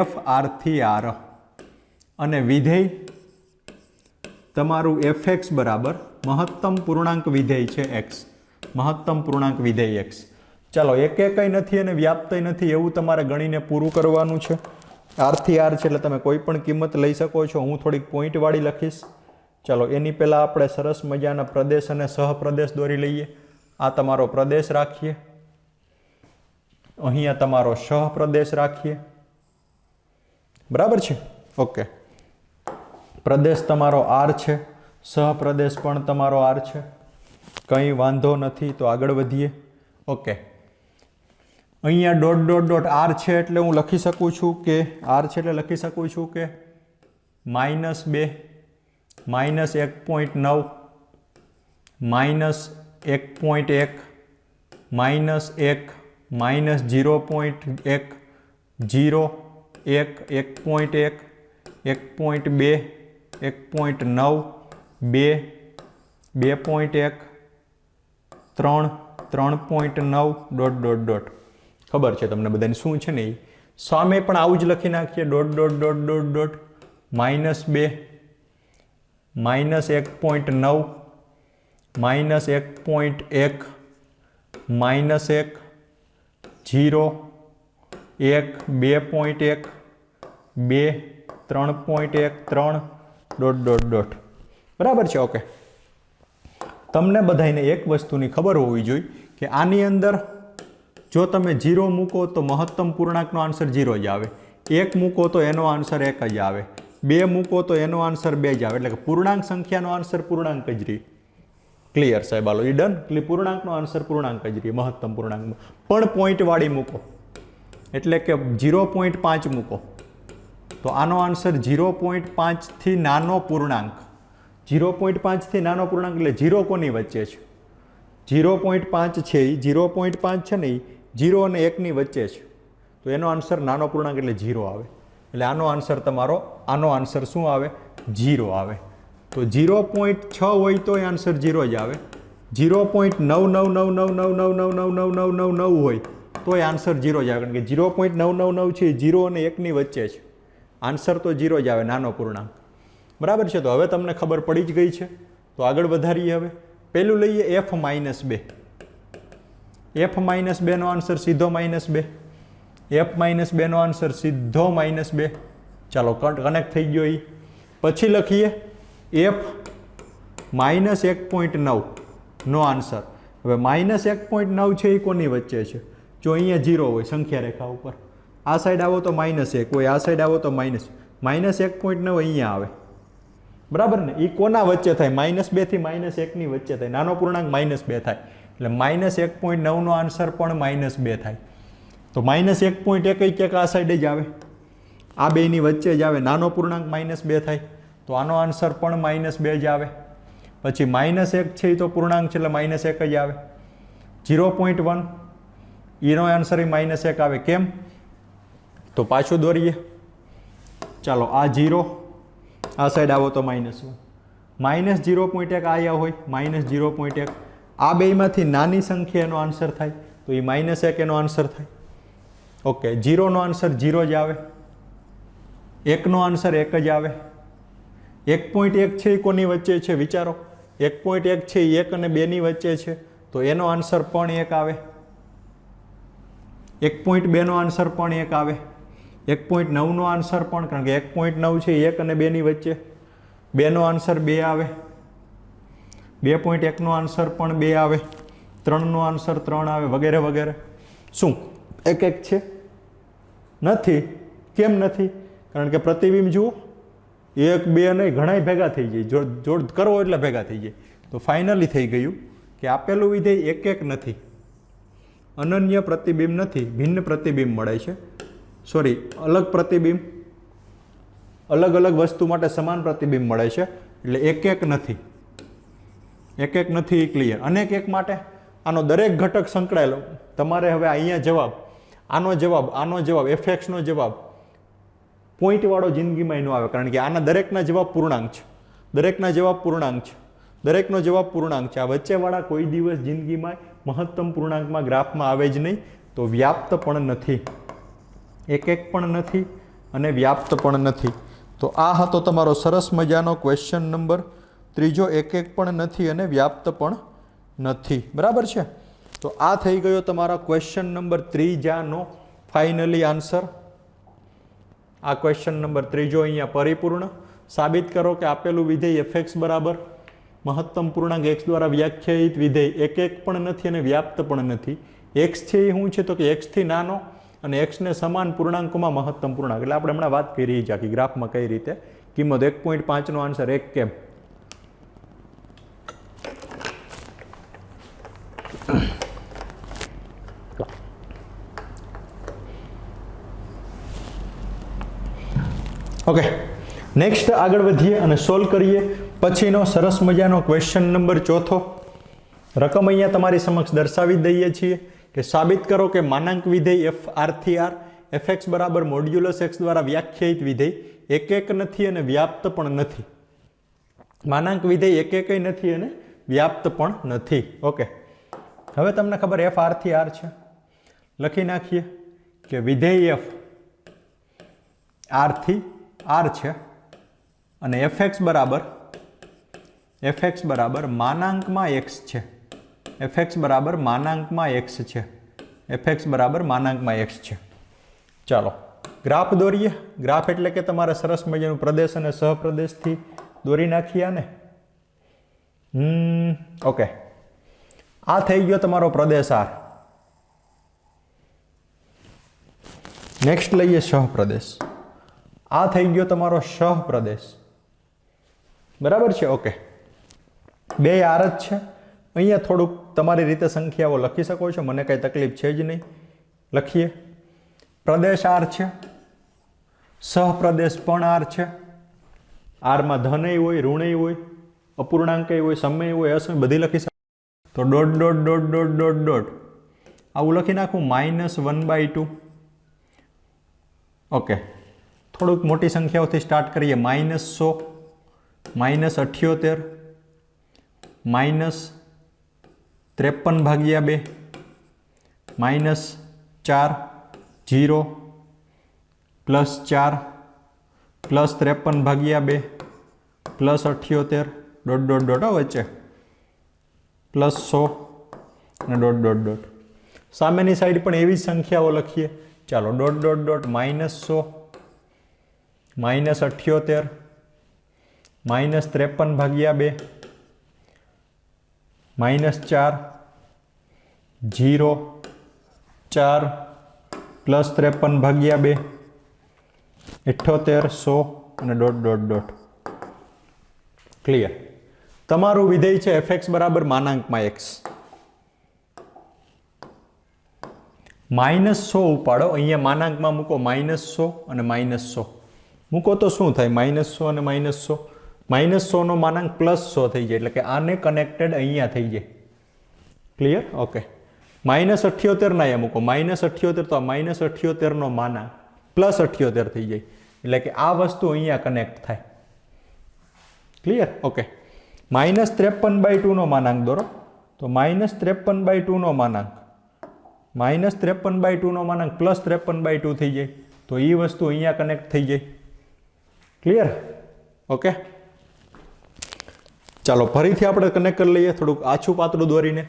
f r થી r અને વિધેય તમારું fx બરાબર મહત્તમ પૂર્ણાંક વિધેય છે x. મહત્તમ પૂર્ણાંક વિધેય x. ચાલો, એક કંઈ નથી અને વ્યાપ્ત નથી એવું તમારે ગણીને પૂરું કરવાનું છે. r થી r છે એટલે તમે કોઈ પણ કિંમત લઈ શકો છો. હું થોડીક પોઈન્ટવાળી લખીશ. ચાલો, એની પહેલાં આપણે સરસ મજાના પ્રદેશ અને સહપ્રદેશ દોરી લઈએ. આ તમારો પ્રદેશ રાખીએ, અહીંયા તમારો સહપ્રદેશ રાખીએ, બરાબર છે. ઓકે, પ્રદેશ તમારો r છે, સહપ્રદેશ પણ તમારો r છે. કંઈ વાંધો નથી, તો આગળ વધીએ. ઓકે, અહીંયા ડોટ ડોટ ડોટ r છે એટલે હું લખી શકું છું કે r છે એટલે લખી શકું છું કે -2 -1.9 -1.1 -1 -0.1 0 1 1.1 1.2 1.9 2 2.1 3 3.9 ડોટ ડોટ ડોટ. ખબર છે તમને બધાને શું છે ને? એ સામે પણ આવું જ લખી નાખીએ. Dot dot dot dot dot -2 -1.9 -1.1 -1 0 1 2.1 2 3.1 3 dot dot dot. બરાબર છે. ઓકે, તમને બધાને એક વસ્તુની ખબર હોવી જોઈએ કે આની અંદર જો તમે 0 મૂકો તો મહત્તમ પૂર્ણાંકનો આન્સર 0 જ આવે, 1 મૂકો તો એનો આન્સર 1 જ આવે, 2 મૂકો તો એનો આન્સર 2 જ આવે, એટલે કે પૂર્ણાંક સંખ્યાનો આન્સર પૂર્ણાંક જ રહે. ક્લિયર સાહેબ? હાલો એ ડન. એટલે પૂર્ણાંકનો આન્સર પૂર્ણાંક જ રહે મહત્તમ પૂર્ણાંકમાં. પણ પોઈન્ટવાળી મૂકો એટલે કે 0.5 મૂકો તો આનો આન્સર 0.5 થી નાનો પૂર્ણાંક. 0.5 થી નાનો પૂર્ણાંક એટલે 0 કોની વચ્ચે છે? 0.5 છે એ 0.5 છે ને એ 0 અને 1 ની વચ્ચે છે, તો એનો આન્સર નાનો પૂર્ણાંક એટલે 0 આવે. એટલે આનો આન્સર તમારો આનો આન્સર શું આવે? 0 આવે. તો 0.6 હોય તો એ આન્સર 0 જ આવે. 0.99999999999 હોય તો એ આન્સર 0 જ આવે, કારણ કે 0.999 છે એ 0 અને 1 ની વચ્ચે છે. આન્સર તો 0 જ આવે, નાનો પૂર્ણાંક. બરાબર છે? તો હવે તમને ખબર પડી જ ગઈ છે. તો આગળ વધારીએ. હવે પહેલું લઈએ f-2. f-2 નો આન્સર સીધો -2. f-2 નો આન્સર સીધો -2. ચાલો કનેક્ટ થઈ ગયો. પછી લખીએ f-1.9 નો આન્સર. હવે -1.9 છે એ કોની વચ્ચે છે? જો અહીંયા 0 હોય સંખ્યા રેખા ઉપર, આ સાઈડ આવો તો -1 હોય, આ સાઈડ આવો તો -1.9 અહીંયા આવે. બરાબર ને? એ કોના વચ્ચે થાય? -2 થી -1 ની વચ્ચે થાય. નાનો પૂર્ણાંક -2 થાય એટલે -1.9 નો આન્સર પણ -2 થાય. તો -1.1 ક્યાંક આ સાઈડ જ આવે, આ બેની વચ્ચે જ આવે. નાનો પૂર્ણાંક -2 થાય તો આનો આન્સર પણ -2 જ આવે. પછી -1 છે એ તો પૂર્ણાંક છે એટલે -1 જ આવે. 0.1 એનો આન્સર એ -1 આવે. કેમ? તો પાછું દોરીએ. ચાલો આ 0, આ સાઈડ આવો તો -1, -0.1 આયા હોય -0.1. આ બેમાંથી નાની સંખ્યા એનો આન્સર થાય તો એ -1 એનો આન્સર થાય. ઓકે, 0 નો આન્સર 0 જ આવે, 1 નો આન્સર 1 જ આવે. 1.1 છે એ કોની વચ્ચે છે? વિચારો. 1.1 છે એ 1 અને 2 ની વચ્ચે છે તો એનો આન્સર પણ 1 આવે. 1.2 નો આન્સર પણ 1 આવે. 1.9 નો આન્સર પણ, કારણ કે 1.9 છે 1 અને 2 ની વચ્ચે, 2 નો આન્સર 2 આવે. 2.1 નો આન્સર પણ 2 આવે. 3 નો આન્સર 3 આવે, વગેરે વગેરે. શું 1 છે? નથી. કેમ નથી? કારણ કે પ્રતિબિંબ જુઓ, 1 2 નહીં, ઘણાય ભેગા થઈ જાય. જોડ કરો એટલે ભેગા થઈ જાય. તો ફાઇનલી થઈ ગયું કે આપેલું વિધેય 1 નથી, અનન્ય પ્રતિબિંબ નથી, ભિન્ન પ્રતિબિંબ મળે છે. સોરી, અલગ પ્રતિબિંબ, અલગ અલગ વસ્તુ માટે સમાન પ્રતિબિંબ મળે છે. એટલે 1 નથી. 1 નથી. ક્લિયર? અનેક 1 માટે આનો દરેક ઘટક સંકળાયેલો. તમારે હવે અહીંયા જવાબ, આનો જવાબ fx નો જવાબ પોઈન્ટવાળો જિંદગીમાં નો આવે, કારણ કે આના દરેકના જવાબ પૂર્ણાંક છે. દરેકના જવાબ પૂર્ણાંક છે. દરેકનો જવાબ પૂર્ણાંક છે. આ વચ્ચેવાળા કોઈ દિવસ જિંદગીમાં મહત્તમ પૂર્ણાંકમાં ગ્રાફમાં આવે જ નહીં. તો વ્યાપ્ત પણ નથી, 1 પણ નથી અને વ્યાપ્ત પણ નથી. તો આ હતો તમારો સરસ મજાનો ક્વેશ્ચન નંબર 3. 1 પણ નથી અને વ્યાપ્ત પણ નથી. બરાબર છે? તો આ થઈ ગયો તમારા ક્વેશ્ચન નંબર 3 નો ફાઇનલી આન્સર. આ ક્વેશ્ચન નંબર 3 અહીંયા પરિપૂર્ણ. સાબિત કરો કે આપેલું વિધેય fx બરાબર મહત્તમ પૂર્ણાંક x દ્વારા વ્યાખ્યાયિત વિધેય 1 પણ નથી અને વ્યાપ્ત પણ નથી. x છે એ શું છે? તો કે x થી નાનો અને x ને સમાન પૂર્ણાંકોમાં મહત્તમ પૂર્ણાંક. એટલે આપણે હમણાં વાત કરી છે આખી ગ્રાફમાં કઈ રીતે કિંમત. 1.5 નો આન્સર 1 કેમ? ઓકે, નેક્સ્ટ આગળ વધીએ અને સોલ્વ કરીએ. પછીનો સરસ મજાનો ક્વેશ્ચન નંબર 4. રકમ અહીંયા તમારી સમક્ષ દર્શાવી દઈએ છીએ કે સાબિત કરો કે માનાંક વિધેય f r થી r fx બરાબર મોડ્યુલસ x દ્વારા વ્યાખ્યાયિત વિધેય 1 નથી અને વ્યાપ્ત પણ નથી. માનાંક વિધેય 1 નથી અને વ્યાપ્ત પણ નથી. ઓકે, હવે તમને ખબર f r થી r છે. લખી નાખીએ કે વિધેય f r થી r છે અને fx બરાબર માનાંકમાં x છે. fx બરાબર માનાંકમાં x છે. fx બરાબર માનાંકમાં x છે. ચાલો ગ્રાફ દોરીએ. ગ્રાફ એટલે કે તમારે સરસ મજાનું પ્રદેશ અને સહપ્રદેશથી દોરી નાખીએ ને. ઓકે, આ થઈ ગયો તમારો પ્રદેશ આર. નેક્સ્ટ લઈએ સહપ્રદેશ. આ થઈ ગયો તમારો સહપ્રદેશ. બરાબર છે. ઓકે, બે આર જ છે. અહીંયા થોડુંક તમારી રીતે સંખ્યાઓ લખી શકો છો, મને કંઈ તકલીફ છે જ નહીં. લખીએ. પ્રદેશ આર છે, સહપ્રદેશ પણ આર છે. આરમાં ધનય હોય, ઋણય હોય, અપૂર્ણાંકય હોય, સમય હોય, અસમય બધી લખી શકો. તો dot dot dot dot dot dot આવું લખી નાખું -1/2. ઓકે, થોડુંક મોટી સંખ્યાઓથી સ્ટાર્ટ કરીએ. -100, -78, -53/2, -4, 0, +4, +53/2, +78, ડોટ ડોટ ડોટ વચ્ચે, +100 અને ડોટ ડોટ ડોટ. સામેની સાઈડ પણ એવી જ સંખ્યાઓ લખીએ. ચાલો, ડોટ ડોટ ડોટ -100, -78, -53/2, -4, 0, 4, +53/2, 78, 100 અને ડોટ ડોટ ડોટ. ક્લિયર. તમારું વિધેય છે fx બરાબર માનાંકમાં x. -100 ઉપાડો, અહીંયા માનાંકમાં મૂકો -100 અને -100 મૂકો તો શું થાય? -100 અને -100, -100 નો માનાંક +100 થઈ જાય, એટલે કે આને કનેક્ટેડ અહીંયા થઈ જાય. ક્લિયર. ઓકે, -78 ના અહીંયા મૂકો, -78 તો આ -78 નો માનાંક +78 થઈ જાય, એટલે કે આ વસ્તુ અહીંયા કનેક્ટ થાય. ક્લિયર. ઓકે, -53/2 નો માનાંક દોરો. તો -53/2 નો માનાંક, -53/2 નો માનાંક +53/2 થઈ જાય, તો એ વસ્તુ અહીંયા કનેક્ટ થઈ જાય. ક્લિયર. ઓકે, ચાલો ફરીથી આપણે કનેક્ટ કરી લઈએ, થોડુંક આછું પાતળું દોરીને.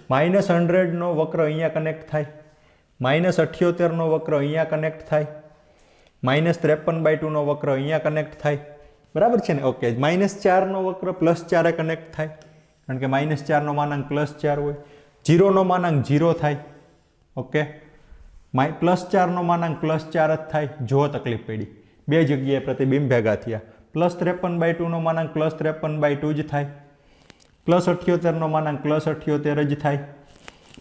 -100 નો વક્ર અહીંયા કનેક્ટ થાય, -78 નો વક્ર અહીંયા કનેક્ટ થાય, -53/2 નો વક્ર અહીંયા કનેક્ટ થાય. બરાબર છે ને? ઓકે, -4 નો વક્ર +4 કનેક્ટ થાય, કારણ કે -4 નો માનાંક +4 હોય. 0 નો માનાંક 0 થાય. ઓકે, +4 નો માનાંક +4 જ થાય. જો તકલીફ પડી, બે જગ્યાએ પ્રતિબિંબ ભેગા થયા. +53/2 નો માનાંક +53/2 જ થાય. +78 નો માનાંક +78 જ થાય.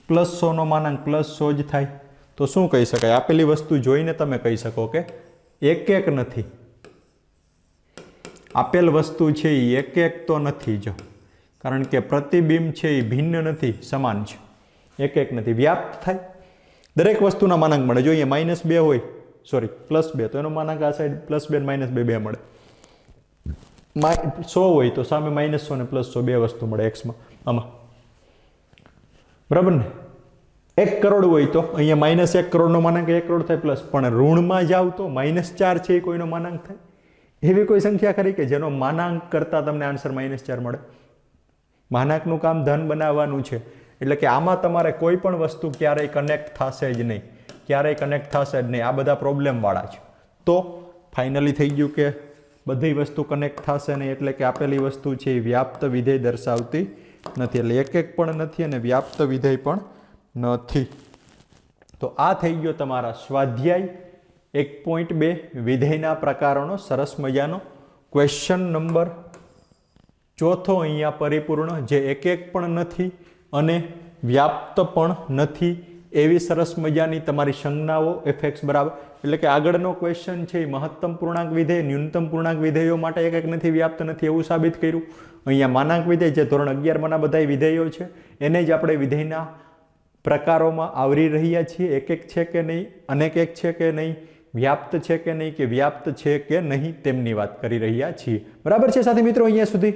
+100 નો માનાંક +100 જ થાય. તો શું કહી શકાય? આપેલી વસ્તુ જોઈને તમે કહી શકો કે એક નથી. આપેલ વસ્તુ છે એ એક તો નથી જ, કારણ કે પ્રતિબિંબ છે એ ભિન્ન નથી, સમાન છે. એક નથી, વ્યાપ્ત થાય. દરેક વસ્તુના માનાંક મળે. જો અહીંયા -2 હોય, સોરી +2, તો એનો માનાંક આ સાઈડ +2 અને -2 બે મળે. 100 હોય તો સામે -100 અને +100 બે વસ્તુ મળે એક્સમાં, આમાં. બરાબર ને? 1 કરોડ હોય તો અહીંયા -1 કરોડનો માનાંક 1 કરોડ થાય પ્લસ, પણ ઋણમાં જાવ તો -4 છે એ કોઈનો માનાંક થાય. એવી કોઈ સંખ્યા ખરી કે જેનો માનાંક કરતા તમને આન્સર -4 મળે? માનાંકનું કામ ધન બનાવવાનું છે, એટલે કે આમાં તમારે કોઈ પણ વસ્તુ ક્યારેય કનેક્ટ થશે જ નહીં, ક્યારેય કનેક્ટ થશે જ નહીં. આ બધા પ્રોબ્લેમ વાળા છે. તો ફાઇનલી થઈ ગયું કે બધી વસ્તુ કનેક્ટ થશે નહીં, એટલે કે આપેલી વસ્તુ છે એ વ્યાપ્ત વિધેય દર્શાવતી નથી, એટલે એક પણ નથી અને વ્યાપ્ત વિધેય પણ નથી. તો આ થઈ ગયો તમારા સ્વાધ્યાય 1.2 વિધેયના પ્રકારોનો સરસ મજાનો ક્વેશ્ચન નંબર 4 અહીંયા પરિપૂર્ણ, જે એક પણ નથી અને વ્યાપ્ત પણ નથી એવી સરસ મજાની તમારી સંજ્ઞાઓ fx બરાબર, એટલે કે આગળનો ક્વેશ્ચન છે એ મહત્તમ પૂર્ણાંક વિધેય, ન્યૂનતમ પૂર્ણાંક વિધેયો માટે એક નથી, વ્યાપ્ત નથી એવું સાબિત કર્યું. અહીંયા માનાંક વિધેય જે ધોરણ 11 બધા વિધેયો છે એને જ આપણે વિધેયના પ્રકારોમાં આવરી રહ્યા છીએ. એક છે કે નહીં, અનેક એક છે કે નહીં, વ્યાપ્ત છે કે નહીં, કે વ્યાપ્ત છે કે નહીં તેમની વાત કરી રહ્યા છીએ. બરાબર છે સાથી મિત્રો અહીંયા સુધી?